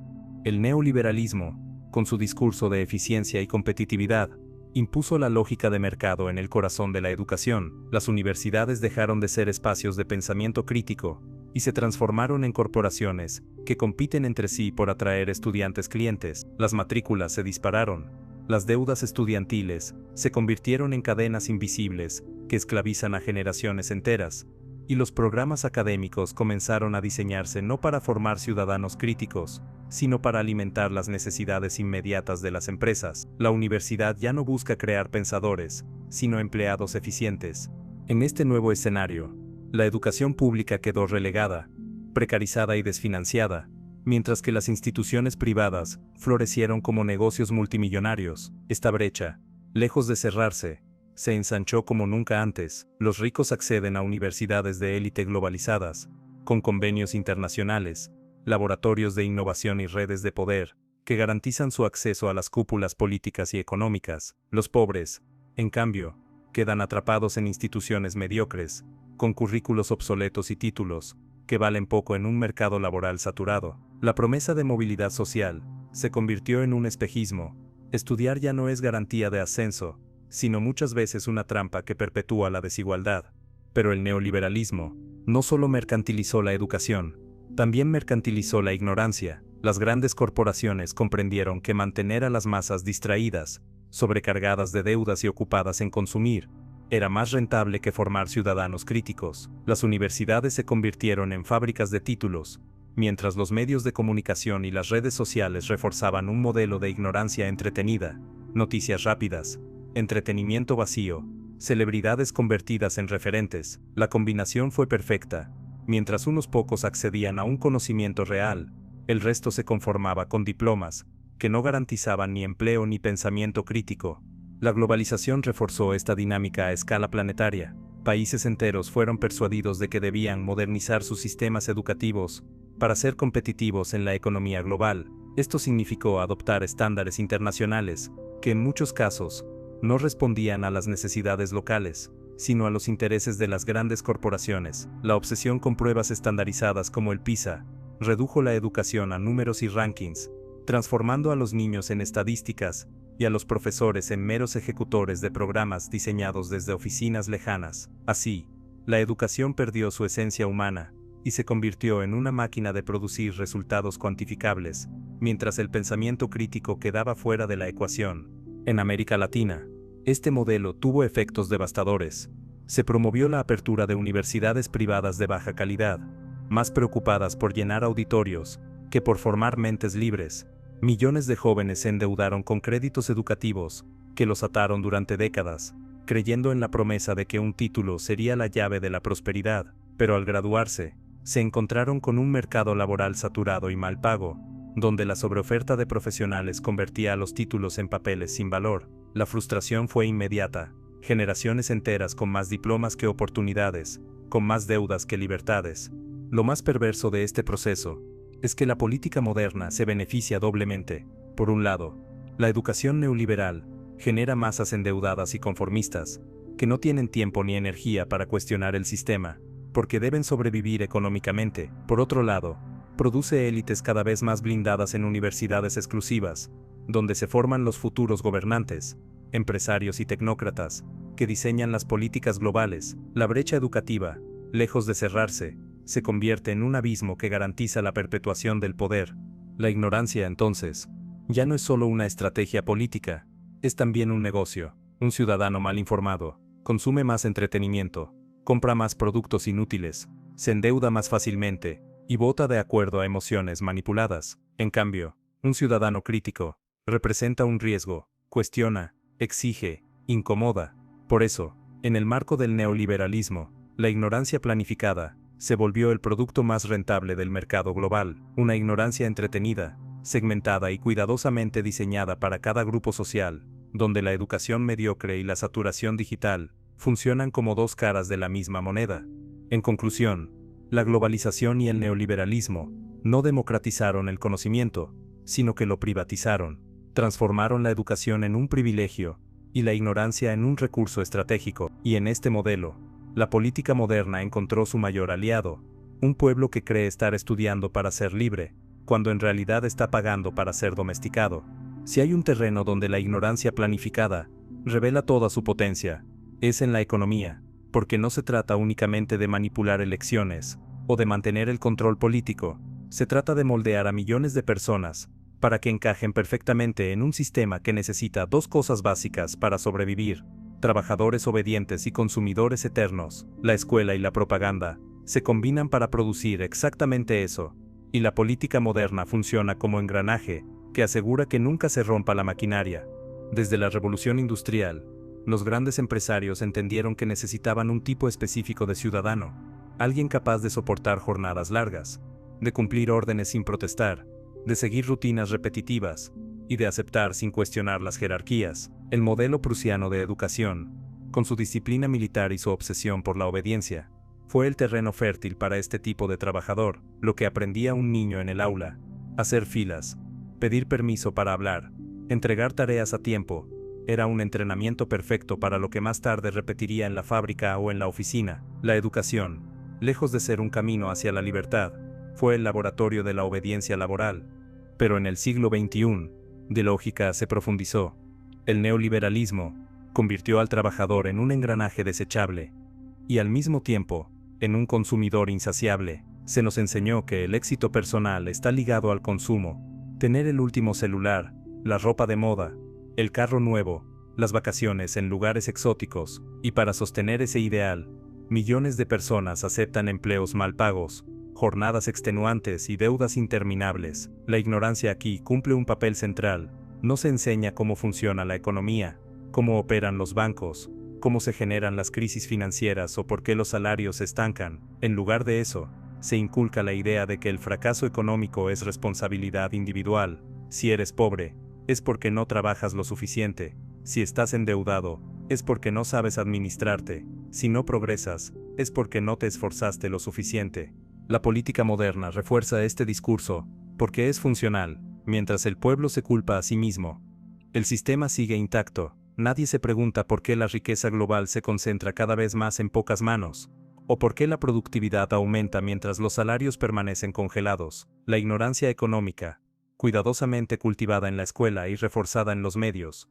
A: El neoliberalismo, con su discurso de eficiencia y competitividad, impuso la lógica de mercado en el corazón de la educación. Las universidades dejaron de ser espacios de pensamiento crítico y se transformaron en corporaciones que compiten entre sí por atraer estudiantes clientes. Las matrículas se dispararon, las deudas estudiantiles se convirtieron en cadenas invisibles que esclavizan a generaciones enteras, y los programas académicos comenzaron a diseñarse no para formar ciudadanos críticos, sino para alimentar las necesidades inmediatas de las empresas. La universidad ya no busca crear pensadores, sino empleados eficientes. En este nuevo escenario, la educación pública quedó relegada, precarizada y desfinanciada, mientras que las instituciones privadas florecieron como negocios multimillonarios. Esta brecha, lejos de cerrarse, se ensanchó como nunca antes. Los ricos acceden a universidades de élite globalizadas, con convenios internacionales, laboratorios de innovación y redes de poder, que garantizan su acceso a las cúpulas políticas y económicas. Los pobres, en cambio, quedan atrapados en instituciones mediocres, con currículos obsoletos y títulos que valen poco en un mercado laboral saturado. La promesa de movilidad social se convirtió en un espejismo. Estudiar ya no es garantía de ascenso, sino muchas veces una trampa que perpetúa la desigualdad. Pero el neoliberalismo no solo mercantilizó la educación, también mercantilizó la ignorancia. Las grandes corporaciones comprendieron que mantener a las masas distraídas, sobrecargadas de deudas y ocupadas en consumir, era más rentable que formar ciudadanos críticos. Las universidades se convirtieron en fábricas de títulos, mientras los medios de comunicación y las redes sociales reforzaban un modelo de ignorancia entretenida, noticias rápidas, entretenimiento vacío, celebridades convertidas en referentes. La combinación fue perfecta. Mientras unos pocos accedían a un conocimiento real, el resto se conformaba con diplomas, que no garantizaban ni empleo ni pensamiento crítico. La globalización reforzó esta dinámica a escala planetaria. Países enteros fueron persuadidos de que debían modernizar sus sistemas educativos para ser competitivos en la economía global. Esto significó adoptar estándares internacionales que en muchos casos no respondían a las necesidades locales, sino a los intereses de las grandes corporaciones. La obsesión con pruebas estandarizadas como el PISA redujo la educación a números y rankings, transformando a los niños en estadísticas y a los profesores en meros ejecutores de programas diseñados desde oficinas lejanas. Así, la educación perdió su esencia humana y se convirtió en una máquina de producir resultados cuantificables, mientras el pensamiento crítico quedaba fuera de la ecuación. En América Latina, este modelo tuvo efectos devastadores. Se promovió la apertura de universidades privadas de baja calidad, más preocupadas por llenar auditorios que por formar mentes libres. Millones de jóvenes se endeudaron con créditos educativos que los ataron durante décadas, creyendo en la promesa de que un título sería la llave de la prosperidad, pero al graduarse, se encontraron con un mercado laboral saturado y mal pago, donde la sobreoferta de profesionales convertía a los títulos en papeles sin valor. La frustración fue inmediata. Generaciones enteras con más diplomas que oportunidades, con más deudas que libertades. Lo más perverso de este proceso es que la política moderna se beneficia doblemente. Por un lado, la educación neoliberal genera masas endeudadas y conformistas, que no tienen tiempo ni energía para cuestionar el sistema, porque deben sobrevivir económicamente. Por otro lado, produce élites cada vez más blindadas en universidades exclusivas, donde se forman los futuros gobernantes, empresarios y tecnócratas, que diseñan las políticas globales. La brecha educativa, lejos de cerrarse, se convierte en un abismo que garantiza la perpetuación del poder. La ignorancia, entonces, ya no es solo una estrategia política, es también un negocio. Un ciudadano mal informado consume más entretenimiento, compra más productos inútiles, se endeuda más fácilmente y vota de acuerdo a emociones manipuladas. En cambio, un ciudadano crítico representa un riesgo, cuestiona, exige, incomoda. Por eso, en el marco del neoliberalismo, la ignorancia planificada se volvió el producto más rentable del mercado global. Una ignorancia entretenida, segmentada y cuidadosamente diseñada para cada grupo social, donde la educación mediocre y la saturación digital funcionan como dos caras de la misma moneda. En conclusión, la globalización y el neoliberalismo no democratizaron el conocimiento, sino que lo privatizaron. Transformaron la educación en un privilegio y la ignorancia en un recurso estratégico. Y en este modelo, la política moderna encontró su mayor aliado, un pueblo que cree estar estudiando para ser libre, cuando en realidad está pagando para ser domesticado. Si hay un terreno donde la ignorancia planificada revela toda su potencia, es en la economía, porque no se trata únicamente de manipular elecciones o de mantener el control político, se trata de moldear a millones de personas para que encajen perfectamente en un sistema que necesita dos cosas básicas para sobrevivir: trabajadores obedientes y consumidores eternos. La escuela y la propaganda se combinan para producir exactamente eso, y la política moderna funciona como engranaje que asegura que nunca se rompa la maquinaria. Desde la revolución industrial, los grandes empresarios entendieron que necesitaban un tipo específico de ciudadano, alguien capaz de soportar jornadas largas, de cumplir órdenes sin protestar, de seguir rutinas repetitivas y de aceptar sin cuestionar las jerarquías. El modelo prusiano de educación, con su disciplina militar y su obsesión por la obediencia, fue el terreno fértil para este tipo de trabajador. Lo que aprendía un niño en el aula: hacer filas, pedir permiso para hablar, entregar tareas a tiempo, era un entrenamiento perfecto para lo que más tarde repetiría en la fábrica o en la oficina. La educación, lejos de ser un camino hacia la libertad, fue el laboratorio de la obediencia laboral. Pero en el siglo XXI, de lógica se profundizó. El neoliberalismo convirtió al trabajador en un engranaje desechable y al mismo tiempo en un consumidor insaciable. Se nos enseñó que el éxito personal está ligado al consumo: tener el último celular, la ropa de moda, el carro nuevo, las vacaciones en lugares exóticos. Y para sostener ese ideal, millones de personas aceptan empleos mal pagos, jornadas extenuantes y deudas interminables. La ignorancia aquí cumple un papel central. No se enseña cómo funciona la economía, cómo operan los bancos, cómo se generan las crisis financieras o por qué los salarios se estancan. En lugar de eso, se inculca la idea de que el fracaso económico es responsabilidad individual. Si eres pobre, es porque no trabajas lo suficiente. Si estás endeudado, es porque no sabes administrarte. Si no progresas, es porque no te esforzaste lo suficiente. La política moderna refuerza este discurso, porque es funcional, mientras el pueblo se culpa a sí mismo. El sistema sigue intacto, nadie se pregunta por qué la riqueza global se concentra cada vez más en pocas manos, o por qué la productividad aumenta mientras los salarios permanecen congelados. La ignorancia económica, cuidadosamente cultivada en la escuela y reforzada en los medios,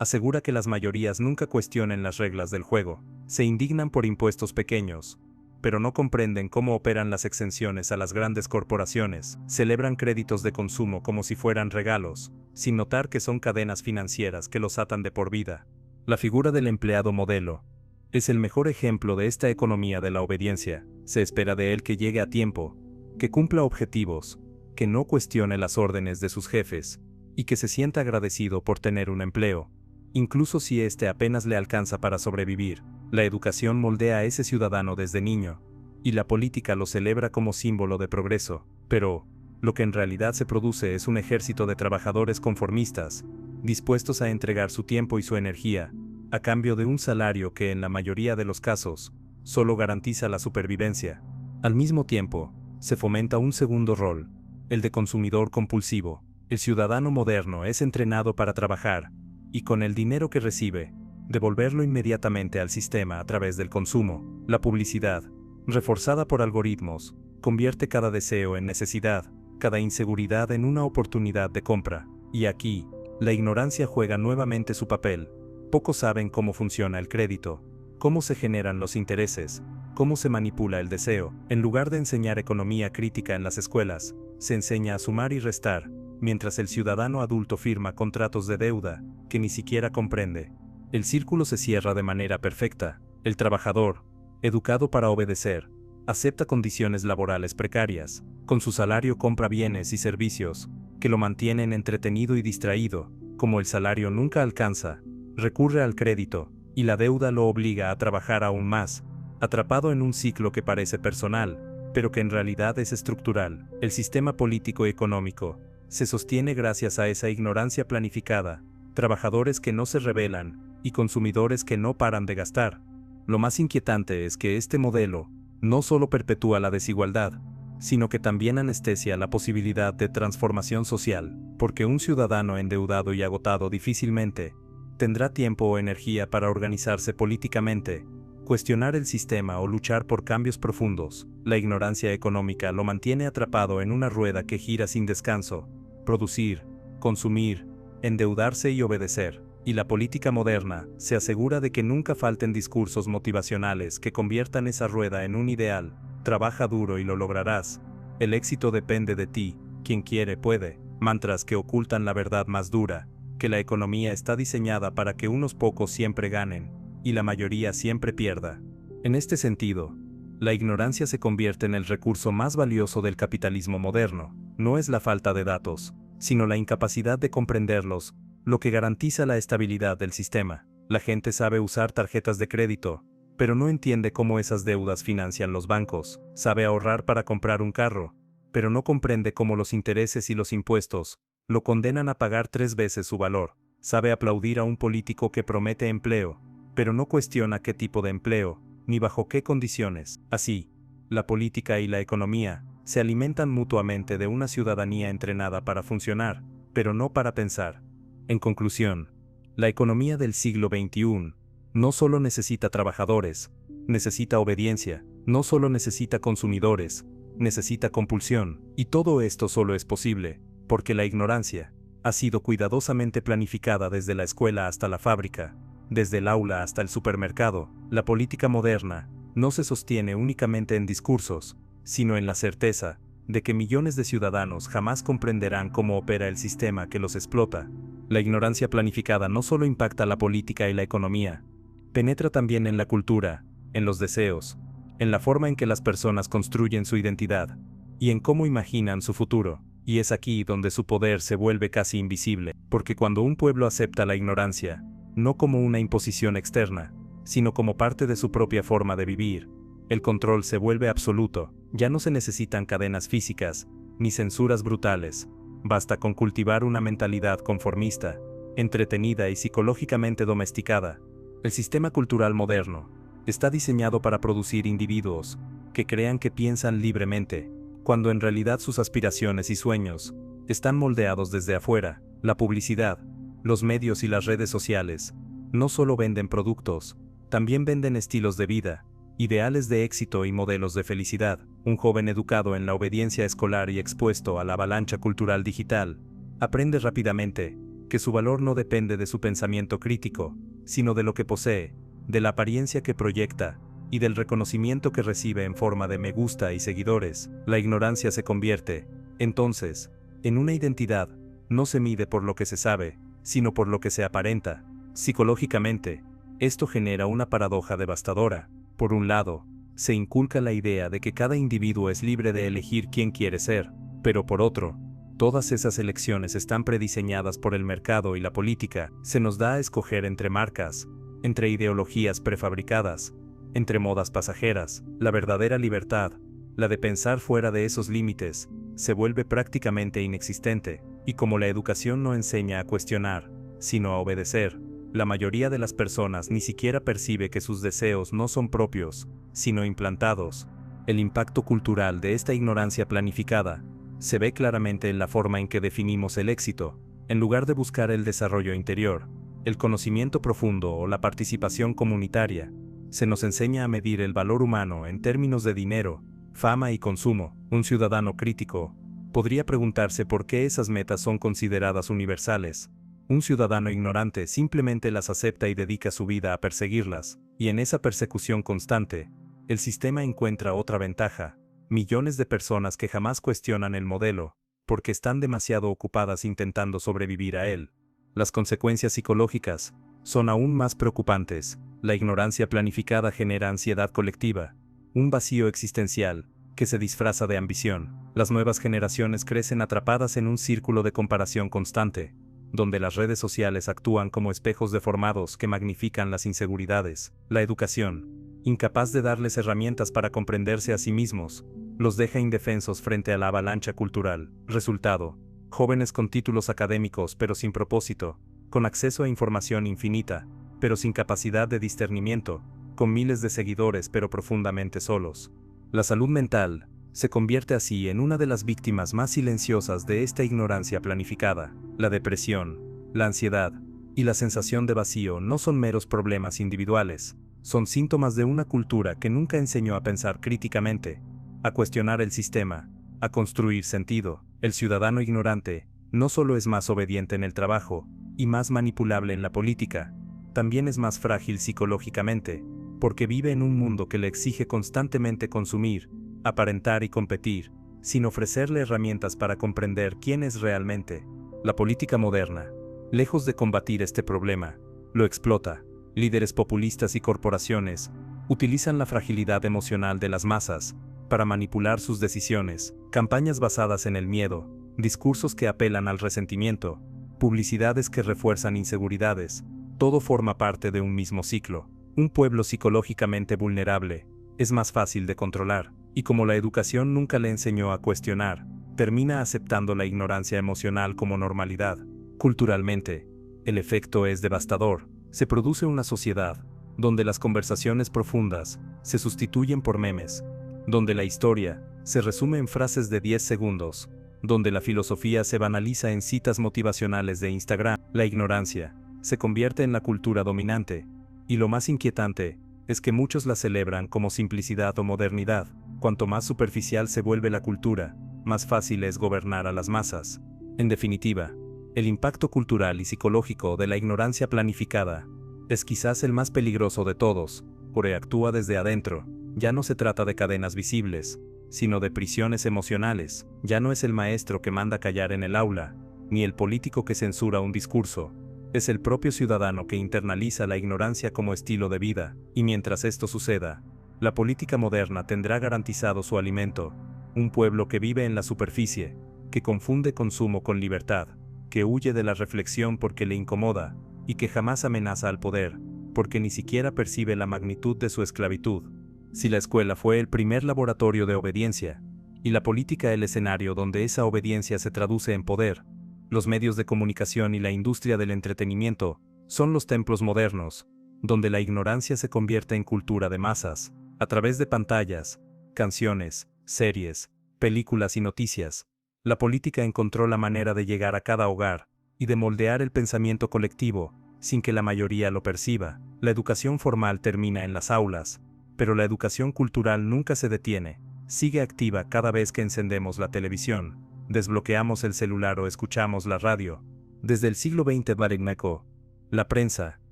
A: asegura que las mayorías nunca cuestionen las reglas del juego, se indignan por impuestos pequeños, pero no comprenden cómo operan las exenciones a las grandes corporaciones, celebran créditos de consumo como si fueran regalos, sin notar que son cadenas financieras que los atan de por vida. La figura del empleado modelo es el mejor ejemplo de esta economía de la obediencia. Se espera de él que llegue a tiempo, que cumpla objetivos, que no cuestione las órdenes de sus jefes, y que se sienta agradecido por tener un empleo, incluso si éste apenas le alcanza para sobrevivir. La educación moldea a ese ciudadano desde niño, y la política lo celebra como símbolo de progreso, pero lo que en realidad se produce es un ejército de trabajadores conformistas, dispuestos a entregar su tiempo y su energía, a cambio de un salario que en la mayoría de los casos, solo garantiza la supervivencia. Al mismo tiempo, se fomenta un segundo rol, el de consumidor compulsivo. El ciudadano moderno es entrenado para trabajar, y con el dinero que recibe, devolverlo inmediatamente al sistema a través del consumo. La publicidad, reforzada por algoritmos, convierte cada deseo en necesidad, cada inseguridad en una oportunidad de compra. Y aquí, la ignorancia juega nuevamente su papel. Pocos saben cómo funciona el crédito, cómo se generan los intereses, cómo se manipula el deseo. En lugar de enseñar economía crítica en las escuelas, se enseña a sumar y restar, mientras el ciudadano adulto firma contratos de deuda que ni siquiera comprende. El círculo se cierra de manera perfecta. El trabajador, educado para obedecer, acepta condiciones laborales precarias. Con su salario compra bienes y servicios que lo mantienen entretenido y distraído. Como el salario nunca alcanza, recurre al crédito, y la deuda lo obliga a trabajar aún más, atrapado en un ciclo que parece personal, pero que en realidad es estructural. El sistema político y económico se sostiene gracias a esa ignorancia planificada, trabajadores que no se rebelan, y consumidores que no paran de gastar. Lo más inquietante es que este modelo no solo perpetúa la desigualdad, sino que también anestesia la posibilidad de transformación social, porque un ciudadano endeudado y agotado difícilmente tendrá tiempo o energía para organizarse políticamente, cuestionar el sistema o luchar por cambios profundos. La ignorancia económica lo mantiene atrapado en una rueda que gira sin descanso: producir, consumir, endeudarse y obedecer. Y la política moderna se asegura de que nunca falten discursos motivacionales que conviertan esa rueda en un ideal. Trabaja duro y lo lograrás. El éxito depende de ti. Quien quiere puede. Mantras que ocultan la verdad más dura, que la economía está diseñada para que unos pocos siempre ganen y la mayoría siempre pierda. En este sentido, la ignorancia se convierte en el recurso más valioso del capitalismo moderno. No es la falta de datos, sino la incapacidad de comprenderlos, lo que garantiza la estabilidad del sistema. La gente sabe usar tarjetas de crédito, pero no entiende cómo esas deudas financian los bancos. Sabe ahorrar para comprar un carro, pero no comprende cómo los intereses y los impuestos lo condenan a pagar 3 veces su valor. Sabe aplaudir a un político que promete empleo, pero no cuestiona qué tipo de empleo, ni bajo qué condiciones. Así, la política y la economía se alimentan mutuamente de una ciudadanía entrenada para funcionar, pero no para pensar. En conclusión, la economía del siglo XXI no solo necesita trabajadores, necesita obediencia, no solo necesita consumidores, necesita compulsión, y todo esto solo es posible porque la ignorancia ha sido cuidadosamente planificada desde la escuela hasta la fábrica, desde el aula hasta el supermercado. La política moderna no se sostiene únicamente en discursos, sino en la certeza de que millones de ciudadanos jamás comprenderán cómo opera el sistema que los explota. La ignorancia planificada no solo impacta la política y la economía, penetra también en la cultura, en los deseos, en la forma en que las personas construyen su identidad, y en cómo imaginan su futuro. Y es aquí donde su poder se vuelve casi invisible, porque cuando un pueblo acepta la ignorancia, no como una imposición externa, sino como parte de su propia forma de vivir, el control se vuelve absoluto. Ya no se necesitan cadenas físicas, ni censuras brutales. Basta con cultivar una mentalidad conformista, entretenida y psicológicamente domesticada. El sistema cultural moderno Está diseñado para producir individuos que crean que piensan libremente, cuando en realidad sus aspiraciones y sueños están moldeados desde afuera. La publicidad, los medios y las redes sociales no solo venden productos, también venden estilos de vida, ideales de éxito y modelos de felicidad. Un joven educado en la obediencia escolar y expuesto a la avalancha cultural digital, aprende rápidamente que su valor no depende de su pensamiento crítico, sino de lo que posee, de la apariencia que proyecta, y del reconocimiento que recibe en forma de me gusta y seguidores. La ignorancia se convierte, entonces, en una identidad. No se mide por lo que se sabe, sino por lo que se aparenta. Psicológicamente, esto genera una paradoja devastadora. Por un lado, se inculca la idea de que cada individuo es libre de elegir quién quiere ser, pero por otro, todas esas elecciones están prediseñadas por el mercado y la política. Se nos da a escoger entre marcas, entre ideologías prefabricadas, entre modas pasajeras. La verdadera libertad, la de pensar fuera de esos límites, se vuelve prácticamente inexistente, y como la educación no enseña a cuestionar, sino a obedecer, la mayoría de las personas ni siquiera percibe que sus deseos no son propios, sino implantados. El impacto cultural de esta ignorancia planificada se ve claramente en la forma en que definimos el éxito. En lugar de buscar el desarrollo interior, el conocimiento profundo o la participación comunitaria, se nos enseña a medir el valor humano en términos de dinero, fama y consumo. Un ciudadano crítico podría preguntarse por qué esas metas son consideradas universales. Un ciudadano ignorante simplemente las acepta y dedica su vida a perseguirlas, y en esa persecución constante, el sistema encuentra otra ventaja: millones de personas que jamás cuestionan el modelo, porque están demasiado ocupadas intentando sobrevivir a él. Las consecuencias psicológicas son aún más preocupantes. La ignorancia planificada genera ansiedad colectiva, un vacío existencial que se disfraza de ambición. Las nuevas generaciones crecen atrapadas en un círculo de comparación constante, donde las redes sociales actúan como espejos deformados que magnifican las inseguridades. La educación, incapaz de darles herramientas para comprenderse a sí mismos, los deja indefensos frente a la avalancha cultural. Resultado: jóvenes con títulos académicos pero sin propósito, con acceso a información infinita, pero sin capacidad de discernimiento, con miles de seguidores pero profundamente solos. La salud mental se convierte así en una de las víctimas más silenciosas de esta ignorancia planificada. La depresión, la ansiedad y la sensación de vacío no son meros problemas individuales, son síntomas de una cultura que nunca enseñó a pensar críticamente, a cuestionar el sistema, a construir sentido. El ciudadano ignorante no solo es más obediente en el trabajo y más manipulable en la política, también es más frágil psicológicamente, porque vive en un mundo que le exige constantemente consumir, aparentar y competir, sin ofrecerle herramientas para comprender quién es realmente. La política moderna, lejos de combatir este problema, lo explota. Líderes populistas y corporaciones utilizan la fragilidad emocional de las masas para manipular sus decisiones. Campañas basadas en el miedo, discursos que apelan al resentimiento, publicidades que refuerzan inseguridades, todo forma parte de un mismo ciclo. Un pueblo psicológicamente vulnerable es más fácil de controlar, y como la educación nunca le enseñó a cuestionar, termina aceptando la ignorancia emocional como normalidad. Culturalmente, el efecto es devastador. Se produce una sociedad donde las conversaciones profundas se sustituyen por memes, donde la historia se resume en frases de 10 segundos, donde la filosofía se banaliza en citas motivacionales de Instagram. La ignorancia se convierte en la cultura dominante, y lo más inquietante es que muchos la celebran como simplicidad o modernidad. Cuanto más superficial se vuelve la cultura, más fácil es gobernar a las masas. En definitiva, el impacto cultural y psicológico de la ignorancia planificada es quizás el más peligroso de todos, porque actúa desde adentro. Ya no se trata de cadenas visibles, sino de prisiones emocionales. Ya no es el maestro que manda callar en el aula, ni el político que censura un discurso. Es el propio ciudadano que internaliza la ignorancia como estilo de vida, y mientras esto suceda, la política moderna tendrá garantizado su alimento. Un pueblo que vive en la superficie, que confunde consumo con libertad, que huye de la reflexión porque le incomoda, y que jamás amenaza al poder, porque ni siquiera percibe la magnitud de su esclavitud. Si la escuela fue el primer laboratorio de obediencia, y la política el escenario donde esa obediencia se traduce en poder, los medios de comunicación y la industria del entretenimiento son los templos modernos, donde la ignorancia se convierte en cultura de masas, a través de pantallas, canciones, series, películas y noticias. La política encontró la manera de llegar a cada hogar y de moldear el pensamiento colectivo, sin que la mayoría lo perciba. La educación formal termina en las aulas, pero la educación cultural nunca se detiene. Sigue activa cada vez que encendemos la televisión, desbloqueamos el celular o escuchamos la radio. Desde el siglo XX Barenako, la prensa,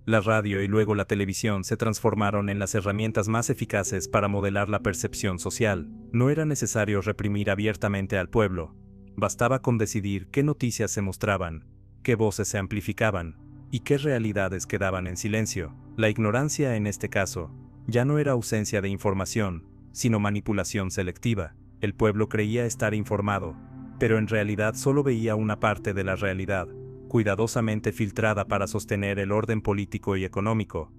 A: la radio y luego la televisión se transformaron en las herramientas más eficaces para modelar la percepción social. No era necesario reprimir abiertamente al pueblo. Bastaba con decidir qué noticias se mostraban, qué voces se amplificaban y qué realidades quedaban en silencio. La ignorancia en este caso ya no era ausencia de información, sino manipulación selectiva. El pueblo creía estar informado, pero en realidad solo veía una parte de la realidad, cuidadosamente filtrada para sostener el orden político y económico.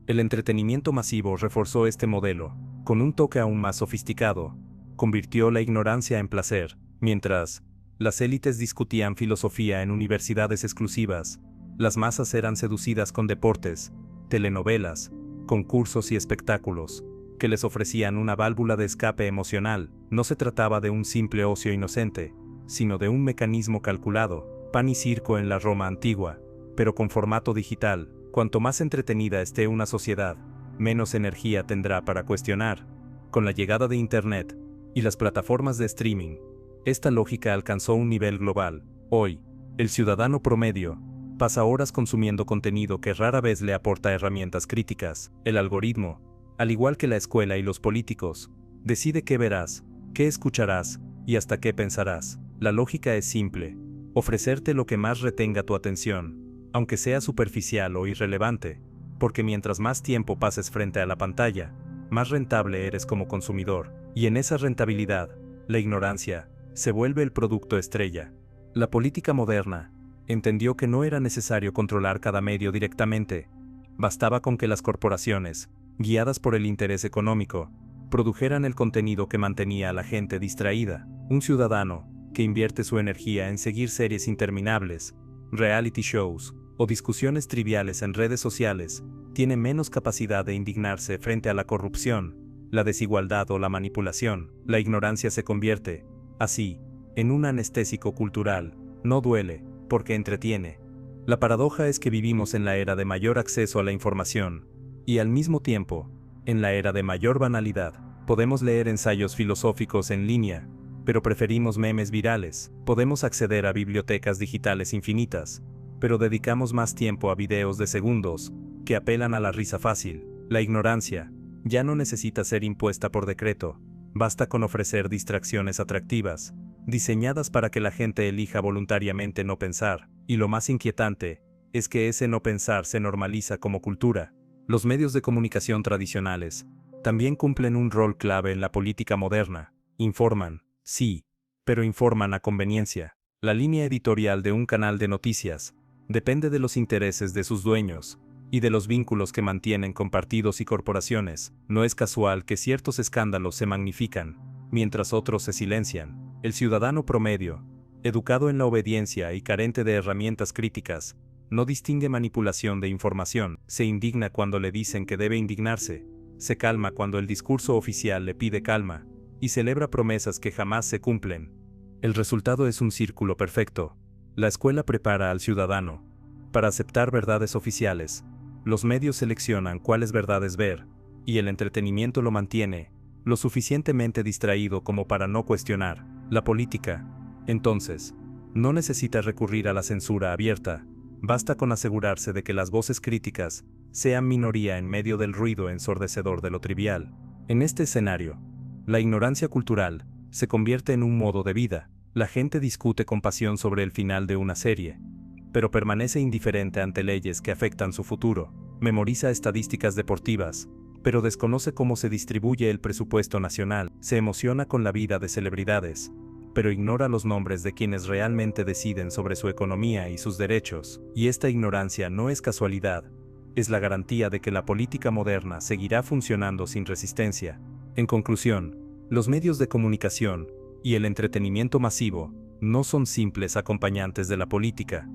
A: El entretenimiento masivo reforzó este modelo, con un toque aún más sofisticado. Convirtió la ignorancia en placer, mientras las élites discutían filosofía en universidades exclusivas. Las masas eran seducidas con deportes, telenovelas, concursos y espectáculos, que les ofrecían una válvula de escape emocional. No se trataba de un simple ocio inocente, sino de un mecanismo calculado, pan y circo en la Roma antigua, pero con formato digital. Cuanto más entretenida esté una sociedad, menos energía tendrá para cuestionar. Con la llegada de Internet y las plataformas de streaming, esta lógica alcanzó un nivel global. Hoy, el ciudadano promedio pasa horas consumiendo contenido que rara vez le aporta herramientas críticas. El algoritmo, al igual que la escuela y los políticos, decide qué verás, qué escucharás y hasta qué pensarás. La lógica es simple: ofrecerte lo que más retenga tu atención, aunque sea superficial o irrelevante, porque mientras más tiempo pases frente a la pantalla, más rentable eres como consumidor, y en esa rentabilidad, la ignorancia se vuelve el producto estrella. La política moderna entendió que no era necesario controlar cada medio directamente. Bastaba con que las corporaciones, guiadas por el interés económico, produjeran el contenido que mantenía a la gente distraída. Un ciudadano que invierte su energía en seguir series interminables, reality shows o discusiones triviales en redes sociales, tiene menos capacidad de indignarse frente a la corrupción, la desigualdad o la manipulación. La ignorancia se convierte, así, en un anestésico cultural. No duele, porque entretiene. La paradoja es que vivimos en la era de mayor acceso a la información, y al mismo tiempo, en la era de mayor banalidad. Podemos leer ensayos filosóficos en línea, pero preferimos memes virales. Podemos acceder a bibliotecas digitales infinitas, pero dedicamos más tiempo a videos de segundos, que apelan a la risa fácil. La ignorancia ya no necesita ser impuesta por decreto, basta con ofrecer distracciones atractivas, diseñadas para que la gente elija voluntariamente no pensar. Y lo más inquietante es que ese no pensar se normaliza como cultura. Los medios de comunicación tradicionales también cumplen un rol clave en la política moderna. Informan, sí, pero informan a conveniencia. La línea editorial de un canal de noticias depende de los intereses de sus dueños y de los vínculos que mantienen con partidos y corporaciones. No es casual que ciertos escándalos se magnifican, mientras otros se silencian. El ciudadano promedio, educado en la obediencia y carente de herramientas críticas, no distingue manipulación de información. Se indigna cuando le dicen que debe indignarse, se calma cuando el discurso oficial le pide calma, y celebra promesas que jamás se cumplen. El resultado es un círculo perfecto. La escuela prepara al ciudadano para aceptar verdades oficiales, los medios seleccionan cuáles verdades ver, y el entretenimiento lo mantiene lo suficientemente distraído como para no cuestionar. La política, entonces, no necesita recurrir a la censura abierta, basta con asegurarse de que las voces críticas sean minoría en medio del ruido ensordecedor de lo trivial. En este escenario, la ignorancia cultural se convierte en un modo de vida. La gente discute con pasión sobre el final de una serie, pero permanece indiferente ante leyes que afectan su futuro. Memoriza estadísticas deportivas, pero desconoce cómo se distribuye el presupuesto nacional. Se emociona con la vida de celebridades, pero ignora los nombres de quienes realmente deciden sobre su economía y sus derechos. Y esta ignorancia no es casualidad, es la garantía de que la política moderna seguirá funcionando sin resistencia. En conclusión, los medios de comunicación y el entretenimiento masivo no son simples acompañantes de la política.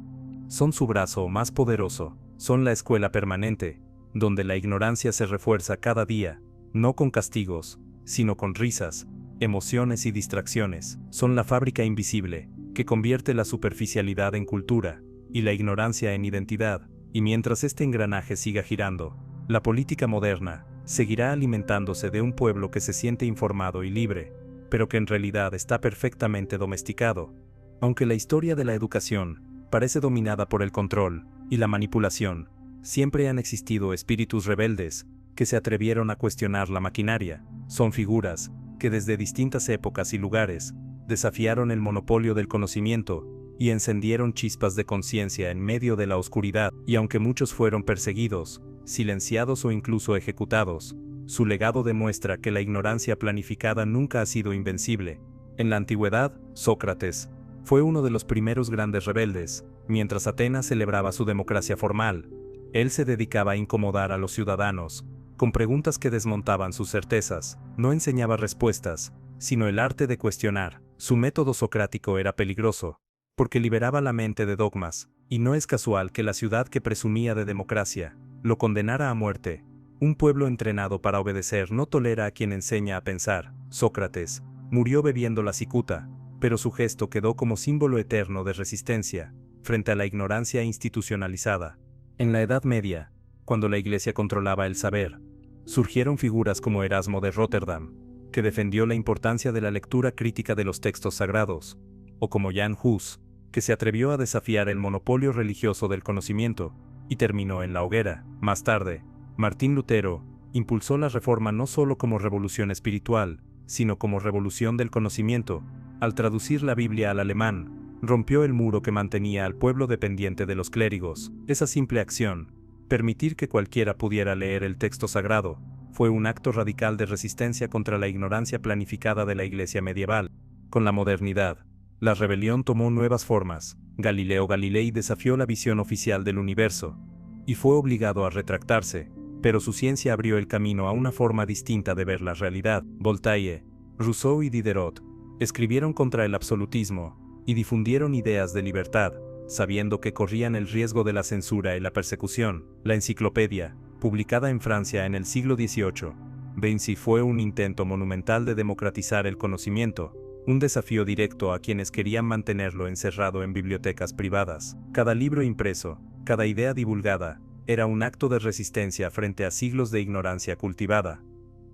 A: Son su brazo más poderoso, son la escuela permanente, donde la ignorancia se refuerza cada día, no con castigos, sino con risas, emociones y distracciones. Son la fábrica invisible, que convierte la superficialidad en cultura, y la ignorancia en identidad, y mientras este engranaje siga girando, la política moderna seguirá alimentándose de un pueblo que se siente informado y libre, pero que en realidad está perfectamente domesticado. Aunque la historia de la educación parece dominada por el control y la manipulación, siempre han existido espíritus rebeldes que se atrevieron a cuestionar la maquinaria. Son figuras que desde distintas épocas y lugares desafiaron el monopolio del conocimiento y encendieron chispas de conciencia en medio de la oscuridad, y aunque muchos fueron perseguidos, silenciados o incluso ejecutados, su legado demuestra que la ignorancia planificada nunca ha sido invencible. En la antigüedad, Sócrates fue uno de los primeros grandes rebeldes. Mientras Atenas celebraba su democracia formal, él se dedicaba a incomodar a los ciudadanos con preguntas que desmontaban sus certezas. No enseñaba respuestas, sino el arte de cuestionar. Su método socrático era peligroso, porque liberaba la mente de dogmas, y no es casual que la ciudad que presumía de democracia lo condenara a muerte. Un pueblo entrenado para obedecer no tolera a quien enseña a pensar. Sócrates murió bebiendo la cicuta, pero su gesto quedó como símbolo eterno de resistencia frente a la ignorancia institucionalizada. En la Edad Media, cuando la Iglesia controlaba el saber, surgieron figuras como Erasmo de Róterdam, que defendió la importancia de la lectura crítica de los textos sagrados, o como Jan Hus, que se atrevió a desafiar el monopolio religioso del conocimiento, y terminó en la hoguera. Más tarde, Martín Lutero impulsó la Reforma no solo como revolución espiritual, sino como revolución del conocimiento. Al traducir la Biblia al alemán, rompió el muro que mantenía al pueblo dependiente de los clérigos. Esa simple acción, permitir que cualquiera pudiera leer el texto sagrado, fue un acto radical de resistencia contra la ignorancia planificada de la Iglesia medieval. Con la modernidad, la rebelión tomó nuevas formas. Galileo Galilei desafió la visión oficial del universo, y fue obligado a retractarse, pero su ciencia abrió el camino a una forma distinta de ver la realidad. Voltaire, Rousseau y Diderot escribieron contra el absolutismo, y difundieron ideas de libertad, sabiendo que corrían el riesgo de la censura y la persecución. La enciclopedia, publicada en Francia en el siglo XVIII, Vinci, fue un intento monumental de democratizar el conocimiento, un desafío directo a quienes querían mantenerlo encerrado en bibliotecas privadas. Cada libro impreso, cada idea divulgada, era un acto de resistencia frente a siglos de ignorancia cultivada.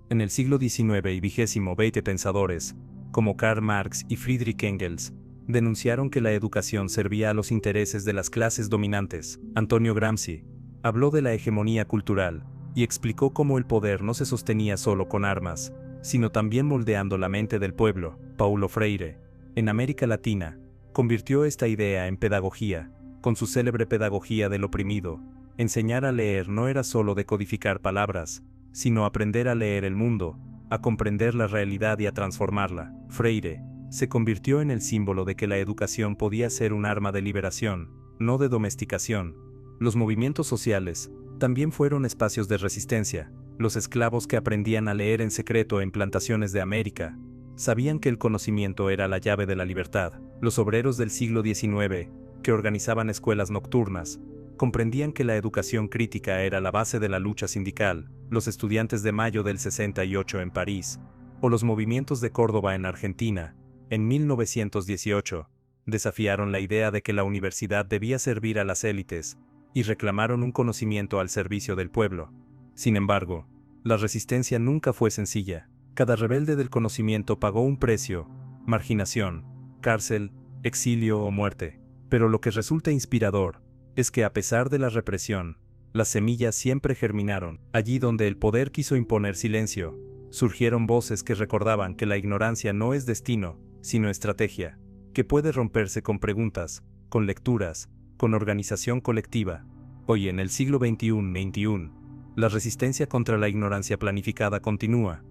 A: En el siglo XIX y XX, pensadores, como Karl Marx y Friedrich Engels, denunciaron que la educación servía a los intereses de las clases dominantes. Antonio Gramsci habló de la hegemonía cultural y explicó cómo el poder no se sostenía solo con armas, sino también moldeando la mente del pueblo. Paulo Freire, en América Latina, convirtió esta idea en pedagogía, con su célebre Pedagogía del Oprimido. Enseñar a leer no era solo decodificar palabras, sino aprender a leer el mundo, a comprender la realidad y a transformarla. Freire se convirtió en el símbolo de que la educación podía ser un arma de liberación, no de domesticación. Los movimientos sociales también fueron espacios de resistencia. Los esclavos que aprendían a leer en secreto en plantaciones de América sabían que el conocimiento era la llave de la libertad. Los obreros del siglo XIX, que organizaban escuelas nocturnas, comprendían que la educación crítica era la base de la lucha sindical. Los estudiantes de Mayo del 68 en París, o los movimientos de Córdoba en Argentina, en 1918, desafiaron la idea de que la universidad debía servir a las élites, y reclamaron un conocimiento al servicio del pueblo. Sin embargo, la resistencia nunca fue sencilla. Cada rebelde del conocimiento pagó un precio: marginación, cárcel, exilio o muerte. Pero lo que resulta inspirador es que a pesar de la represión, las semillas siempre germinaron. Allí donde el poder quiso imponer silencio, surgieron voces que recordaban que la ignorancia no es destino, sino estrategia, que puede romperse con preguntas, con lecturas, con organización colectiva. Hoy en el siglo XXI, la resistencia contra la ignorancia planificada continúa,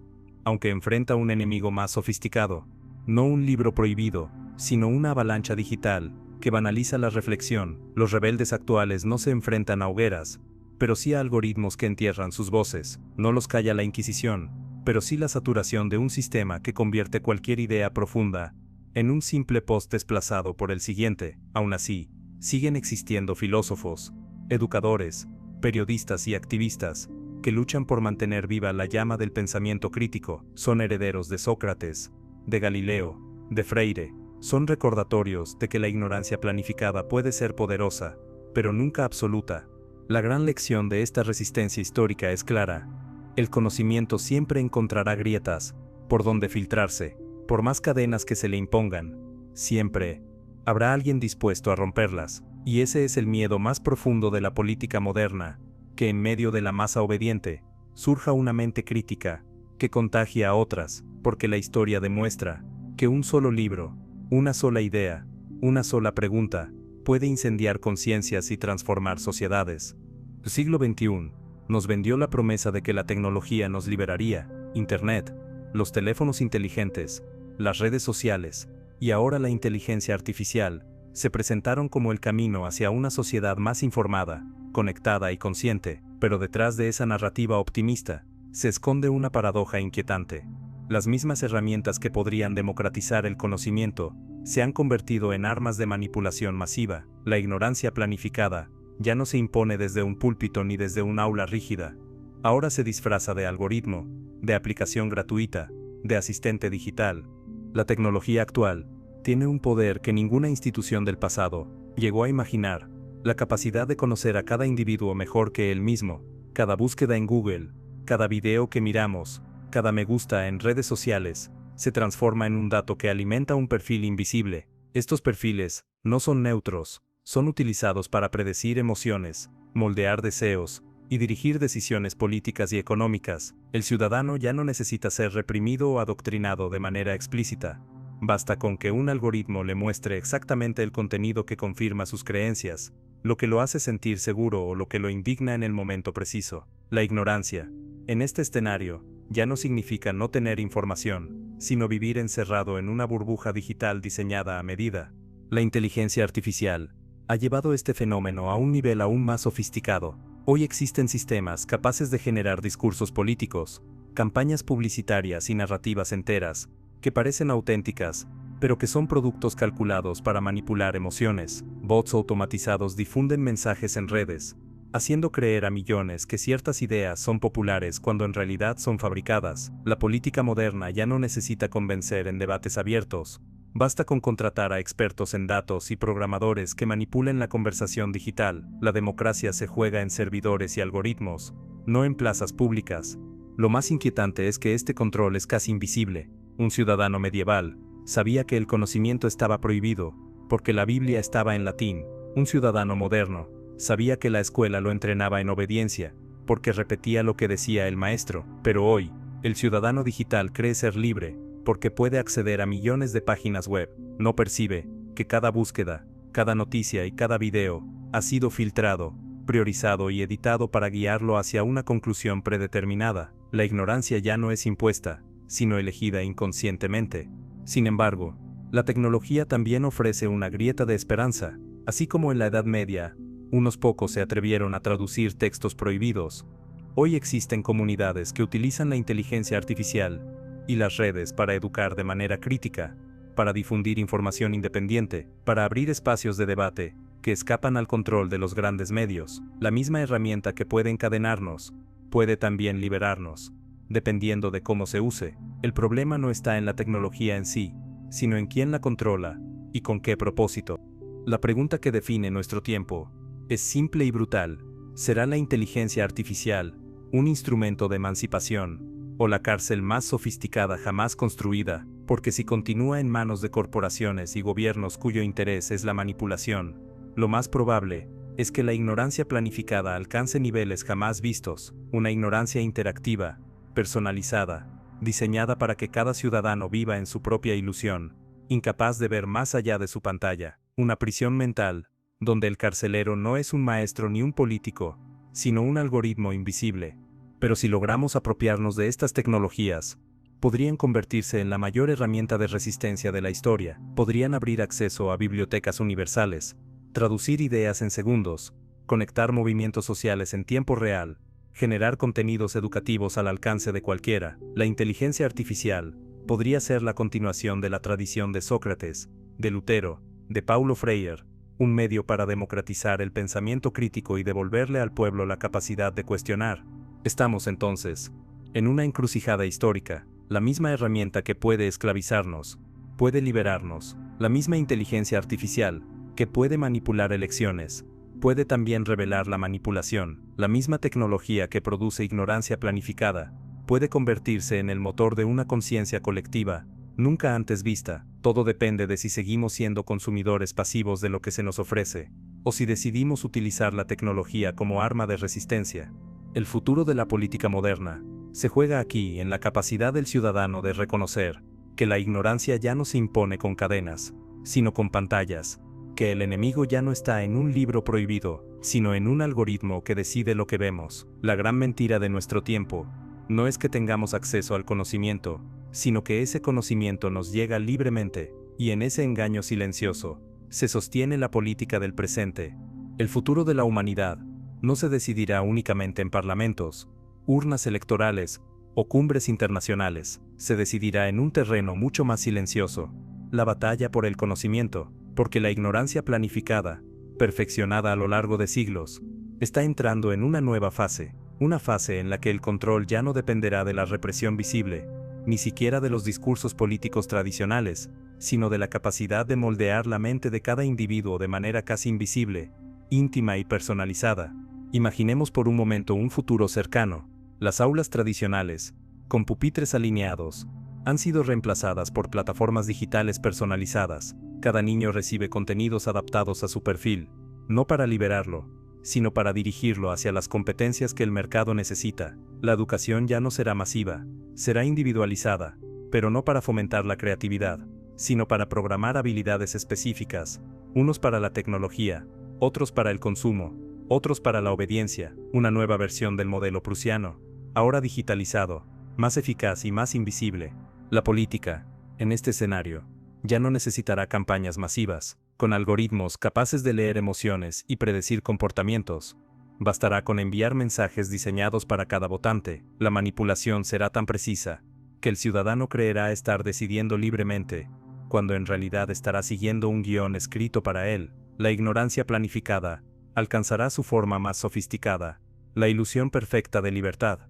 A: aunque enfrenta un enemigo más sofisticado. No un libro prohibido, sino una avalancha digital que banaliza la reflexión. Los rebeldes actuales no se enfrentan a hogueras, pero sí a algoritmos que entierran sus voces. No los calla la Inquisición, pero sí la saturación de un sistema que convierte cualquier idea profunda en un simple post desplazado por el siguiente. Aún así, siguen existiendo filósofos, educadores, periodistas y activistas, que luchan por mantener viva la llama del pensamiento crítico, son herederos de Sócrates, de Galileo, de Freire, son recordatorios de que la ignorancia planificada puede ser poderosa, pero nunca absoluta. La gran lección de esta resistencia histórica es clara. El conocimiento siempre encontrará grietas, por donde filtrarse, por más cadenas que se le impongan. Siempre habrá alguien dispuesto a romperlas, y ese es el miedo más profundo de la política moderna, que en medio de la masa obediente, surja una mente crítica, que contagie a otras, porque la historia demuestra que un solo libro, una sola idea, una sola pregunta, puede incendiar conciencias y transformar sociedades. El siglo XXI nos vendió la promesa de que la tecnología nos liberaría, Internet, los teléfonos inteligentes, las redes sociales, y ahora la inteligencia artificial, se presentaron como el camino hacia una sociedad más informada, conectada y consciente, pero detrás de esa narrativa optimista, se esconde una paradoja inquietante. Las mismas herramientas que podrían democratizar el conocimiento, se han convertido en armas de manipulación masiva. La ignorancia planificada ya no se impone desde un púlpito ni desde un aula rígida. Ahora se disfraza de algoritmo, de aplicación gratuita, de asistente digital. La tecnología actual tiene un poder que ninguna institución del pasado llegó a imaginar: la capacidad de conocer a cada individuo mejor que él mismo. Cada búsqueda en Google, cada video que miramos, cada me gusta en redes sociales, se transforma en un dato que alimenta un perfil invisible. Estos perfiles no son neutros, son utilizados para predecir emociones, moldear deseos y dirigir decisiones políticas y económicas. El ciudadano ya no necesita ser reprimido o adoctrinado de manera explícita. Basta con que un algoritmo le muestre exactamente el contenido que confirma sus creencias, lo que lo hace sentir seguro o lo que lo indigna en el momento preciso. La ignorancia, en este escenario, ya no significa no tener información, sino vivir encerrado en una burbuja digital diseñada a medida. La inteligencia artificial ha llevado este fenómeno a un nivel aún más sofisticado. Hoy existen sistemas capaces de generar discursos políticos, campañas publicitarias y narrativas enteras, que parecen auténticas, pero que son productos calculados para manipular emociones. Bots automatizados difunden mensajes en redes, haciendo creer a millones que ciertas ideas son populares cuando en realidad son fabricadas. La política moderna ya no necesita convencer en debates abiertos. Basta con contratar a expertos en datos y programadores que manipulen la conversación digital. La democracia se juega en servidores y algoritmos, no en plazas públicas. Lo más inquietante es que este control es casi invisible. Un ciudadano medieval sabía que el conocimiento estaba prohibido, porque la Biblia estaba en latín. Un ciudadano moderno sabía que la escuela lo entrenaba en obediencia, porque repetía lo que decía el maestro. Pero hoy, el ciudadano digital cree ser libre, porque puede acceder a millones de páginas web. No percibe que cada búsqueda, cada noticia y cada video ha sido filtrado, priorizado y editado para guiarlo hacia una conclusión predeterminada. La ignorancia ya no es impuesta, sino elegida inconscientemente. Sin embargo, la tecnología también ofrece una grieta de esperanza. Así como en la Edad Media, unos pocos se atrevieron a traducir textos prohibidos, hoy existen comunidades que utilizan la inteligencia artificial y las redes para educar de manera crítica, para difundir información independiente, para abrir espacios de debate que escapan al control de los grandes medios. La misma herramienta que puede encadenarnos, puede también liberarnos, dependiendo de cómo se use. El problema no está en la tecnología en sí, sino en quién la controla y con qué propósito. La pregunta que define nuestro tiempo es simple y brutal: ¿será la inteligencia artificial un instrumento de emancipación, o la cárcel más sofisticada jamás construida? Porque si continúa en manos de corporaciones y gobiernos cuyo interés es la manipulación, lo más probable es que la ignorancia planificada alcance niveles jamás vistos, una ignorancia interactiva, personalizada, diseñada para que cada ciudadano viva en su propia ilusión, incapaz de ver más allá de su pantalla. Una prisión mental, donde el carcelero no es un maestro ni un político, sino un algoritmo invisible. Pero si logramos apropiarnos de estas tecnologías, podrían convertirse en la mayor herramienta de resistencia de la historia. Podrían abrir acceso a bibliotecas universales, traducir ideas en segundos, conectar movimientos sociales en tiempo real, generar contenidos educativos al alcance de cualquiera. La inteligencia artificial podría ser la continuación de la tradición de Sócrates, de Lutero, de Paulo Freire, un medio para democratizar el pensamiento crítico y devolverle al pueblo la capacidad de cuestionar. Estamos entonces en una encrucijada histórica. La misma herramienta que puede esclavizarnos, puede liberarnos. La misma inteligencia artificial, que puede manipular elecciones, puede también revelar la manipulación. La misma tecnología que produce ignorancia planificada, puede convertirse en el motor de una conciencia colectiva, nunca antes vista. Todo depende de si seguimos siendo consumidores pasivos de lo que se nos ofrece, o si decidimos utilizar la tecnología como arma de resistencia. El futuro de la política moderna se juega aquí en la capacidad del ciudadano de reconocer que la ignorancia ya no se impone con cadenas, sino con pantallas, que el enemigo ya no está en un libro prohibido, sino en un algoritmo que decide lo que vemos. La gran mentira de nuestro tiempo no es que tengamos acceso al conocimiento, sino que ese conocimiento nos llega libremente, y en ese engaño silencioso se sostiene la política del presente. El futuro de la humanidad no se decidirá únicamente en parlamentos, urnas electorales o cumbres internacionales, se decidirá en un terreno mucho más silencioso, la batalla por el conocimiento, porque la ignorancia planificada, perfeccionada a lo largo de siglos, está entrando en una nueva fase, una fase en la que el control ya no dependerá de la represión visible, ni siquiera de los discursos políticos tradicionales, sino de la capacidad de moldear la mente de cada individuo de manera casi invisible, íntima y personalizada. Imaginemos por un momento un futuro cercano. Las aulas tradicionales, con pupitres alineados, han sido reemplazadas por plataformas digitales personalizadas. Cada niño recibe contenidos adaptados a su perfil, no para liberarlo, sino para dirigirlo hacia las competencias que el mercado necesita. La educación ya no será masiva, será individualizada, pero no para fomentar la creatividad, sino para programar habilidades específicas, unos para la tecnología, otros para el consumo, otros para la obediencia. Una nueva versión del modelo prusiano, ahora digitalizado, más eficaz y más invisible. La política, en este escenario, ya no necesitará campañas masivas, con algoritmos capaces de leer emociones y predecir comportamientos. Bastará con enviar mensajes diseñados para cada votante. La manipulación será tan precisa que el ciudadano creerá estar decidiendo libremente, cuando en realidad estará siguiendo un guión escrito para él. La ignorancia planificada alcanzará su forma más sofisticada, la ilusión perfecta de libertad.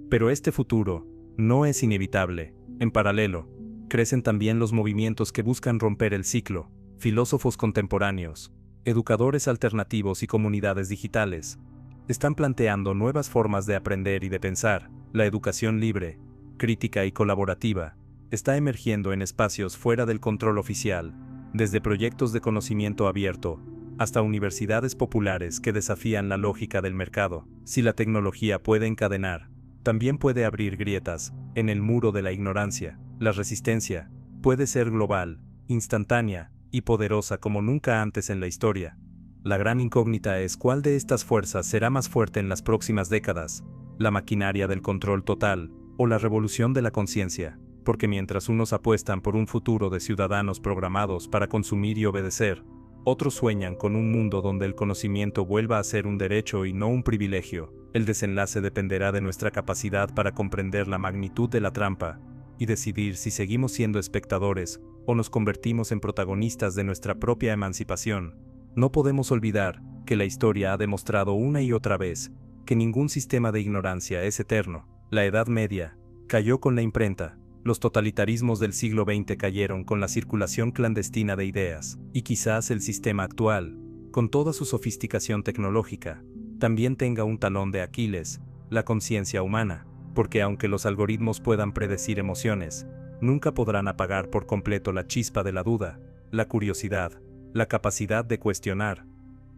A: Pero este futuro no es inevitable. En paralelo, crecen también los movimientos que buscan romper el ciclo. Filósofos contemporáneos, educadores alternativos y comunidades digitales están planteando nuevas formas de aprender y de pensar. La educación libre, crítica y colaborativa está emergiendo en espacios fuera del control oficial, desde proyectos de conocimiento abierto hasta universidades populares que desafían la lógica del mercado. Si la tecnología puede encadenar, también puede abrir grietas en el muro de la ignorancia. La resistencia puede ser global, instantánea y poderosa como nunca antes en la historia. La gran incógnita es cuál de estas fuerzas será más fuerte en las próximas décadas, la maquinaria del control total o la revolución de la conciencia, porque mientras unos apuestan por un futuro de ciudadanos programados para consumir y obedecer, otros sueñan con un mundo donde el conocimiento vuelva a ser un derecho y no un privilegio. El desenlace dependerá de nuestra capacidad para comprender la magnitud de la trampa y decidir si seguimos siendo espectadores o nos convertimos en protagonistas de nuestra propia emancipación. No podemos olvidar que la historia ha demostrado una y otra vez que ningún sistema de ignorancia es eterno. La Edad Media cayó con la imprenta. Los totalitarismos del siglo XX cayeron con la circulación clandestina de ideas, y quizás el sistema actual, con toda su sofisticación tecnológica, también tenga un talón de Aquiles, la conciencia humana, porque aunque los algoritmos puedan predecir emociones, nunca podrán apagar por completo la chispa de la duda, la curiosidad, la capacidad de cuestionar.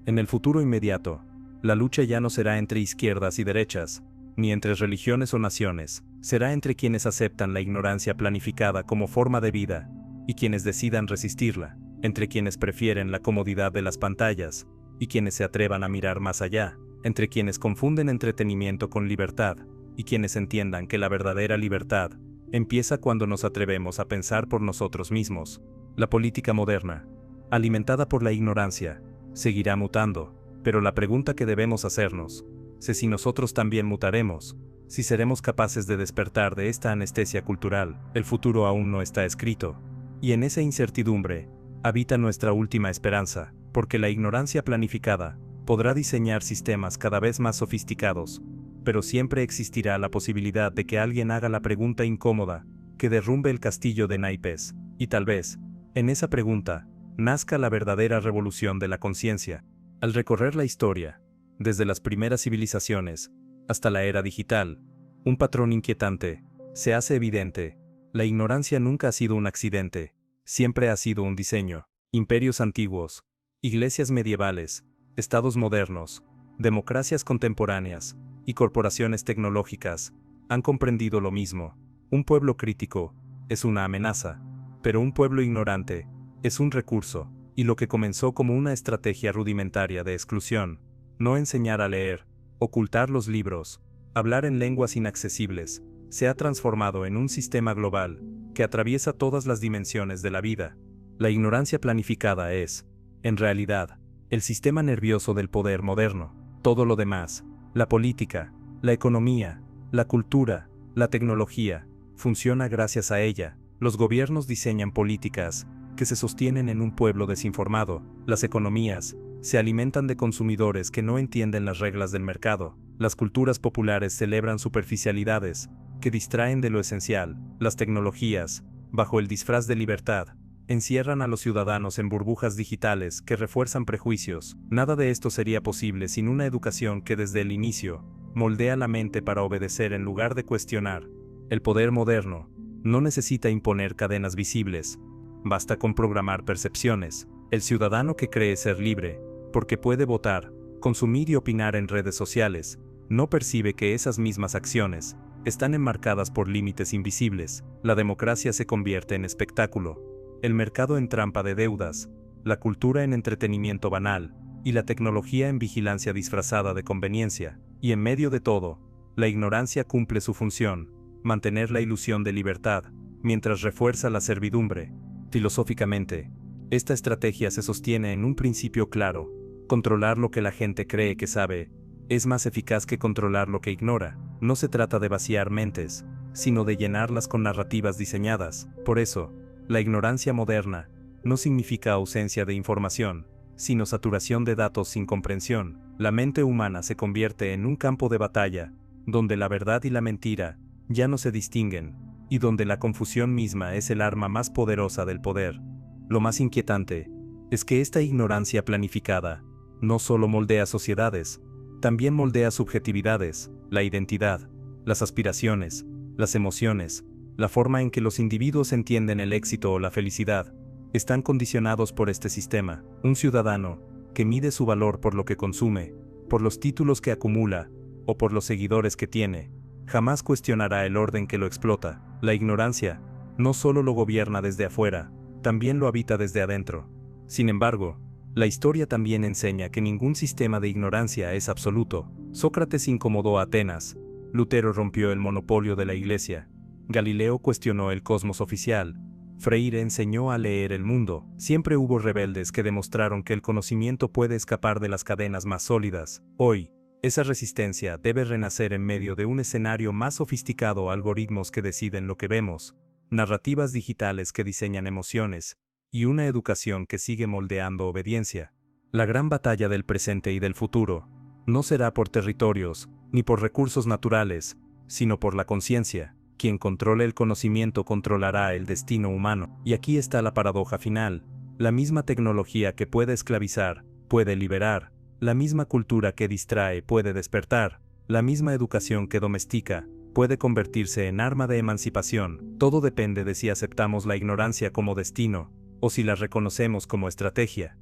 A: En el futuro inmediato, la lucha ya no será entre izquierdas y derechas, ni entre religiones o naciones, será entre quienes aceptan la ignorancia planificada como forma de vida, y quienes decidan resistirla, entre quienes prefieren la comodidad de las pantallas, y quienes se atrevan a mirar más allá, entre quienes confunden entretenimiento con libertad, y quienes entiendan que la verdadera libertad empieza cuando nos atrevemos a pensar por nosotros mismos. La política moderna, alimentada por la ignorancia, seguirá mutando, pero la pregunta que debemos hacernos es si nosotros también mutaremos, si seremos capaces de despertar de esta anestesia cultural. El futuro aún no está escrito, y en esa incertidumbre habita nuestra última esperanza. porque la ignorancia planificada podrá diseñar sistemas cada vez más sofisticados, pero siempre existirá la posibilidad de que alguien haga la pregunta incómoda, que derrumbe el castillo de naipes, y tal vez, en esa pregunta, nazca la verdadera revolución de la conciencia. Al recorrer la historia, desde las primeras civilizaciones hasta la era digital, un patrón inquietante se hace evidente. La ignorancia nunca ha sido un accidente, siempre ha sido un diseño. Imperios antiguos, iglesias medievales, estados modernos, democracias contemporáneas y corporaciones tecnológicas han comprendido lo mismo. Un pueblo crítico es una amenaza, pero un pueblo ignorante es un recurso, y lo que comenzó como una estrategia rudimentaria de exclusión, no enseñar a leer, ocultar los libros, hablar en lenguas inaccesibles, se ha transformado en un sistema global que atraviesa todas las dimensiones de la vida. La ignorancia planificada es, en realidad, el sistema nervioso del poder moderno. Todo lo demás, la política, la economía, la cultura, la tecnología, funciona gracias a ella. Los gobiernos diseñan políticas que se sostienen en un pueblo desinformado. Las economías se alimentan de consumidores que no entienden las reglas del mercado. Las culturas populares celebran superficialidades que distraen de lo esencial. Las tecnologías, bajo el disfraz de libertad, encierran a los ciudadanos en burbujas digitales que refuerzan prejuicios. Nada de esto sería posible sin una educación que desde el inicio moldea la mente para obedecer en lugar de cuestionar. El poder moderno no necesita imponer cadenas visibles, basta con programar percepciones. El ciudadano que cree ser libre, porque puede votar, consumir y opinar en redes sociales, no percibe que esas mismas acciones están enmarcadas por límites invisibles. La democracia se convierte en espectáculo, el mercado en trampa de deudas, la cultura en entretenimiento banal, y la tecnología en vigilancia disfrazada de conveniencia. Y en medio de todo, la ignorancia cumple su función, mantener la ilusión de libertad, mientras refuerza la servidumbre. Filosóficamente, esta estrategia se sostiene en un principio claro: controlar lo que la gente cree que sabe es más eficaz que controlar lo que ignora. No se trata de vaciar mentes, sino de llenarlas con narrativas diseñadas. Por eso, la ignorancia moderna no significa ausencia de información, sino saturación de datos sin comprensión. La mente humana se convierte en un campo de batalla, donde la verdad y la mentira ya no se distinguen, y donde la confusión misma es el arma más poderosa del poder. Lo más inquietante es que esta ignorancia planificada no solo moldea sociedades, también moldea subjetividades, la identidad, las aspiraciones, las emociones, la forma en que los individuos entienden el éxito o la felicidad. Están condicionados por este sistema. Un ciudadano que mide su valor por lo que consume, por los títulos que acumula, o por los seguidores que tiene, jamás cuestionará el orden que lo explota. La ignorancia no solo lo gobierna desde afuera, también lo habita desde adentro. Sin embargo, la historia también enseña que ningún sistema de ignorancia es absoluto. Sócrates incomodó a Atenas, Lutero rompió el monopolio de la Iglesia, Galileo cuestionó el cosmos oficial, Freire enseñó a leer el mundo. Siempre hubo rebeldes que demostraron que el conocimiento puede escapar de las cadenas más sólidas. Hoy, esa resistencia debe renacer en medio de un escenario más sofisticado: algoritmos que deciden lo que vemos, narrativas digitales que diseñan emociones, y una educación que sigue moldeando obediencia. La gran batalla del presente y del futuro no será por territorios, ni por recursos naturales, sino por la conciencia. Quien controle el conocimiento controlará el destino humano. Y aquí está la paradoja final: la misma tecnología que puede esclavizar, puede liberar; la misma cultura que distrae puede despertar; la misma educación que domestica puede convertirse en arma de emancipación. Todo depende de si aceptamos la ignorancia como destino, o si la reconocemos como estrategia.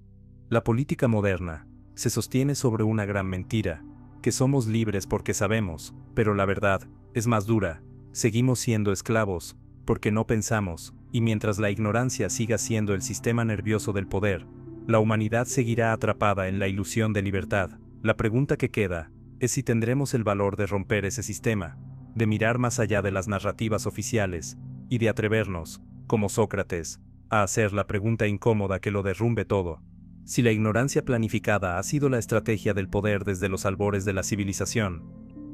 A: La política moderna se sostiene sobre una gran mentira: que somos libres porque sabemos, pero la verdad es más dura. Seguimos siendo esclavos, porque no pensamos, y mientras la ignorancia siga siendo el sistema nervioso del poder, la humanidad seguirá atrapada en la ilusión de libertad. La pregunta que queda es si tendremos el valor de romper ese sistema, de mirar más allá de las narrativas oficiales, y de atrevernos, como Sócrates, a hacer la pregunta incómoda que lo derrumbe todo. Si la ignorancia planificada ha sido la estrategia del poder desde los albores de la civilización,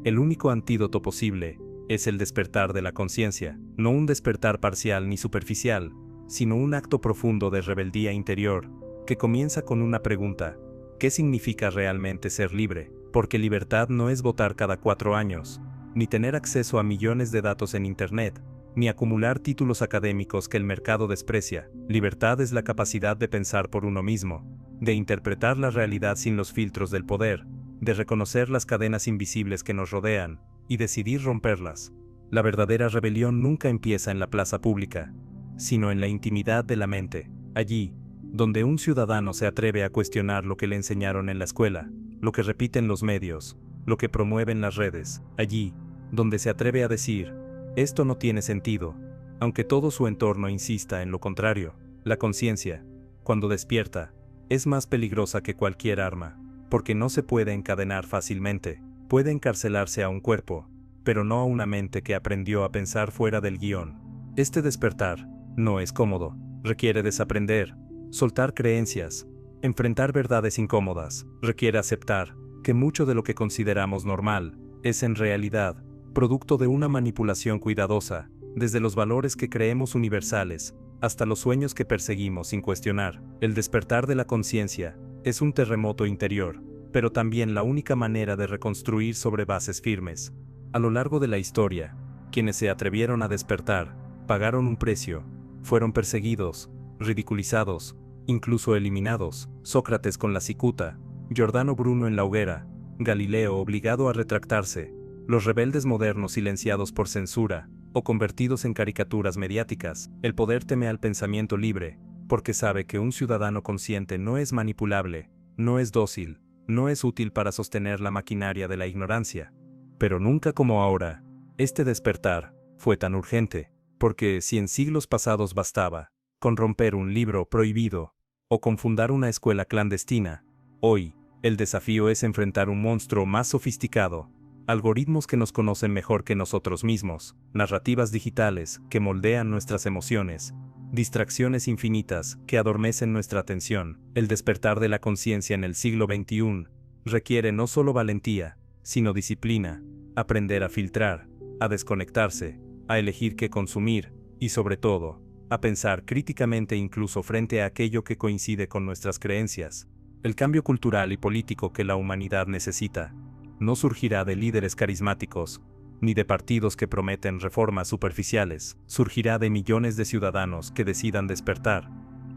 A: el único antídoto posible es el despertar de la conciencia. No un despertar parcial ni superficial, sino un acto profundo de rebeldía interior, que comienza con una pregunta: ¿qué significa realmente ser libre? Porque libertad no es votar cada 4 años, ni tener acceso a millones de datos en Internet, ni acumular títulos académicos que el mercado desprecia. Libertad es la capacidad de pensar por uno mismo, de interpretar la realidad sin los filtros del poder, de reconocer las cadenas invisibles que nos rodean, y decidir romperlas. La verdadera rebelión nunca empieza en la plaza pública, sino en la intimidad de la mente, allí, donde un ciudadano se atreve a cuestionar lo que le enseñaron en la escuela, lo que repiten los medios, lo que promueven las redes, allí, donde se atreve a decir: esto no tiene sentido, aunque todo su entorno insista en lo contrario. La conciencia, cuando despierta, es más peligrosa que cualquier arma, porque no se puede encadenar fácilmente. Puede encarcelarse a un cuerpo, pero no a una mente que aprendió a pensar fuera del guión. Este despertar no es cómodo, requiere desaprender, soltar creencias, enfrentar verdades incómodas, requiere aceptar que mucho de lo que consideramos normal es en realidad producto de una manipulación cuidadosa, desde los valores que creemos universales hasta los sueños que perseguimos sin cuestionar. El despertar de la conciencia es un terremoto interior, pero también la única manera de reconstruir sobre bases firmes. A lo largo de la historia, quienes se atrevieron a despertar pagaron un precio, fueron perseguidos, ridiculizados, incluso eliminados. Sócrates con la cicuta, Giordano Bruno en la hoguera, Galileo obligado a retractarse, los rebeldes modernos silenciados por censura, o convertidos en caricaturas mediáticas. El poder teme al pensamiento libre, porque sabe que un ciudadano consciente no es manipulable, no es dócil, no es útil para sostener la maquinaria de la ignorancia. Pero nunca como ahora, este despertar fue tan urgente, porque si en siglos pasados bastaba con romper un libro prohibido, o con fundar una escuela clandestina, hoy, el desafío es enfrentar un monstruo más sofisticado, algoritmos que nos conocen mejor que nosotros mismos, narrativas digitales que moldean nuestras emociones, distracciones infinitas que adormecen nuestra atención. El despertar de la conciencia en el siglo XXI requiere no solo valentía, sino disciplina, aprender a filtrar, a desconectarse, a elegir qué consumir, y sobre todo, a pensar críticamente incluso frente a aquello que coincide con nuestras creencias. El cambio cultural y político que la humanidad necesita no surgirá de líderes carismáticos, ni de partidos que prometen reformas superficiales. Surgirá de millones de ciudadanos que decidan despertar,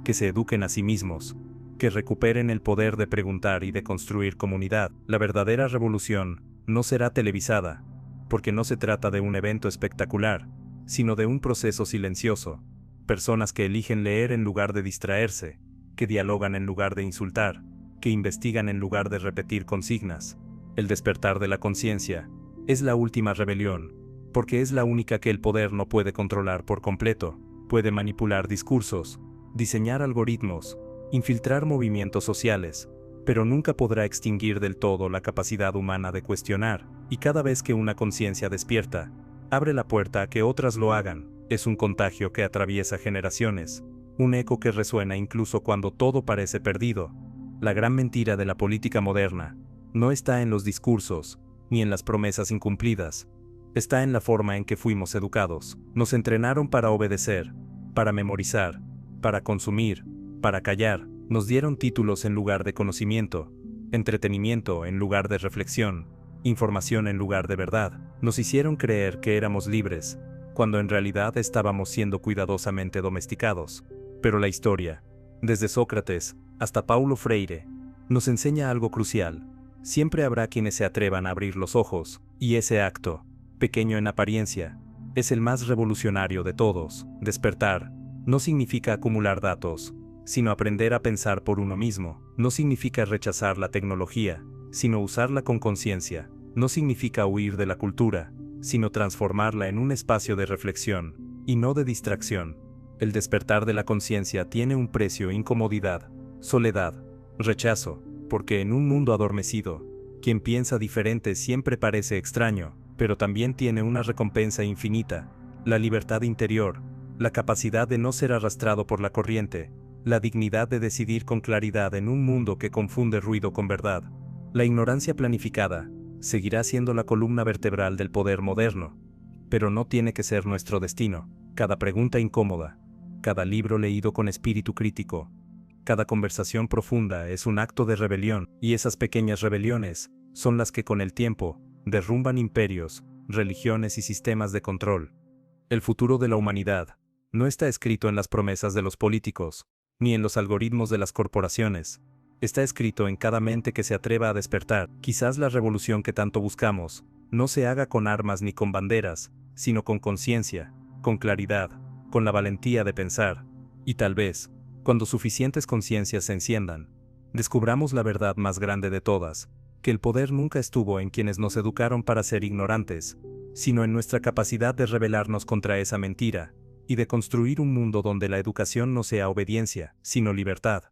A: que se eduquen a sí mismos, que recuperen el poder de preguntar y de construir comunidad. La verdadera revolución no será televisada, porque no se trata de un evento espectacular, sino de un proceso silencioso. Personas que eligen leer en lugar de distraerse, que dialogan en lugar de insultar, que investigan en lugar de repetir consignas. El despertar de la conciencia es la última rebelión, porque es la única que el poder no puede controlar por completo. Puede manipular discursos, diseñar algoritmos, infiltrar movimientos sociales, pero nunca podrá extinguir del todo la capacidad humana de cuestionar. Y cada vez que una conciencia despierta, abre la puerta a que otras lo hagan. Es un contagio que atraviesa generaciones, un eco que resuena incluso cuando todo parece perdido. La gran mentira de la política moderna no está en los discursos, ni en las promesas incumplidas. Está en la forma en que fuimos educados. Nos entrenaron para obedecer, para memorizar, para consumir, para callar. Nos dieron títulos en lugar de conocimiento, entretenimiento en lugar de reflexión, información en lugar de verdad. Nos hicieron creer que éramos libres, cuando en realidad estábamos siendo cuidadosamente domesticados. Pero la historia, desde Sócrates hasta Paulo Freire, nos enseña algo crucial. Siempre habrá quienes se atrevan a abrir los ojos, y ese acto, pequeño en apariencia, es el más revolucionario de todos. Despertar no significa acumular datos, sino aprender a pensar por uno mismo. No significa rechazar la tecnología, sino usarla con conciencia. No significa huir de la cultura, sino transformarla en un espacio de reflexión, y no de distracción. El despertar de la conciencia tiene un precio: incomodidad, soledad, rechazo, porque en un mundo adormecido, quien piensa diferente siempre parece extraño, pero también tiene una recompensa infinita: la libertad interior, la capacidad de no ser arrastrado por la corriente, la dignidad de decidir con claridad en un mundo que confunde ruido con verdad. La ignorancia planificada seguirá siendo la columna vertebral del poder moderno, pero no tiene que ser nuestro destino. Cada pregunta incómoda, cada libro leído con espíritu crítico, Cada conversación profunda es un acto de rebelión, y esas pequeñas rebeliones son las que con el tiempo derrumban imperios, religiones y sistemas de control. El futuro de la humanidad no está escrito en las promesas de los políticos, ni en los algoritmos de las corporaciones. Está escrito en cada mente que se atreva a despertar. Quizás la revolución que tanto buscamos no se haga con armas ni con banderas, sino con conciencia, con claridad, con la valentía de pensar. Y tal vez, cuando suficientes conciencias se enciendan, descubramos la verdad más grande de todas, que el poder nunca estuvo en quienes nos educaron para ser ignorantes, sino en nuestra capacidad de rebelarnos contra esa mentira, y de construir un mundo donde la educación no sea obediencia, sino libertad.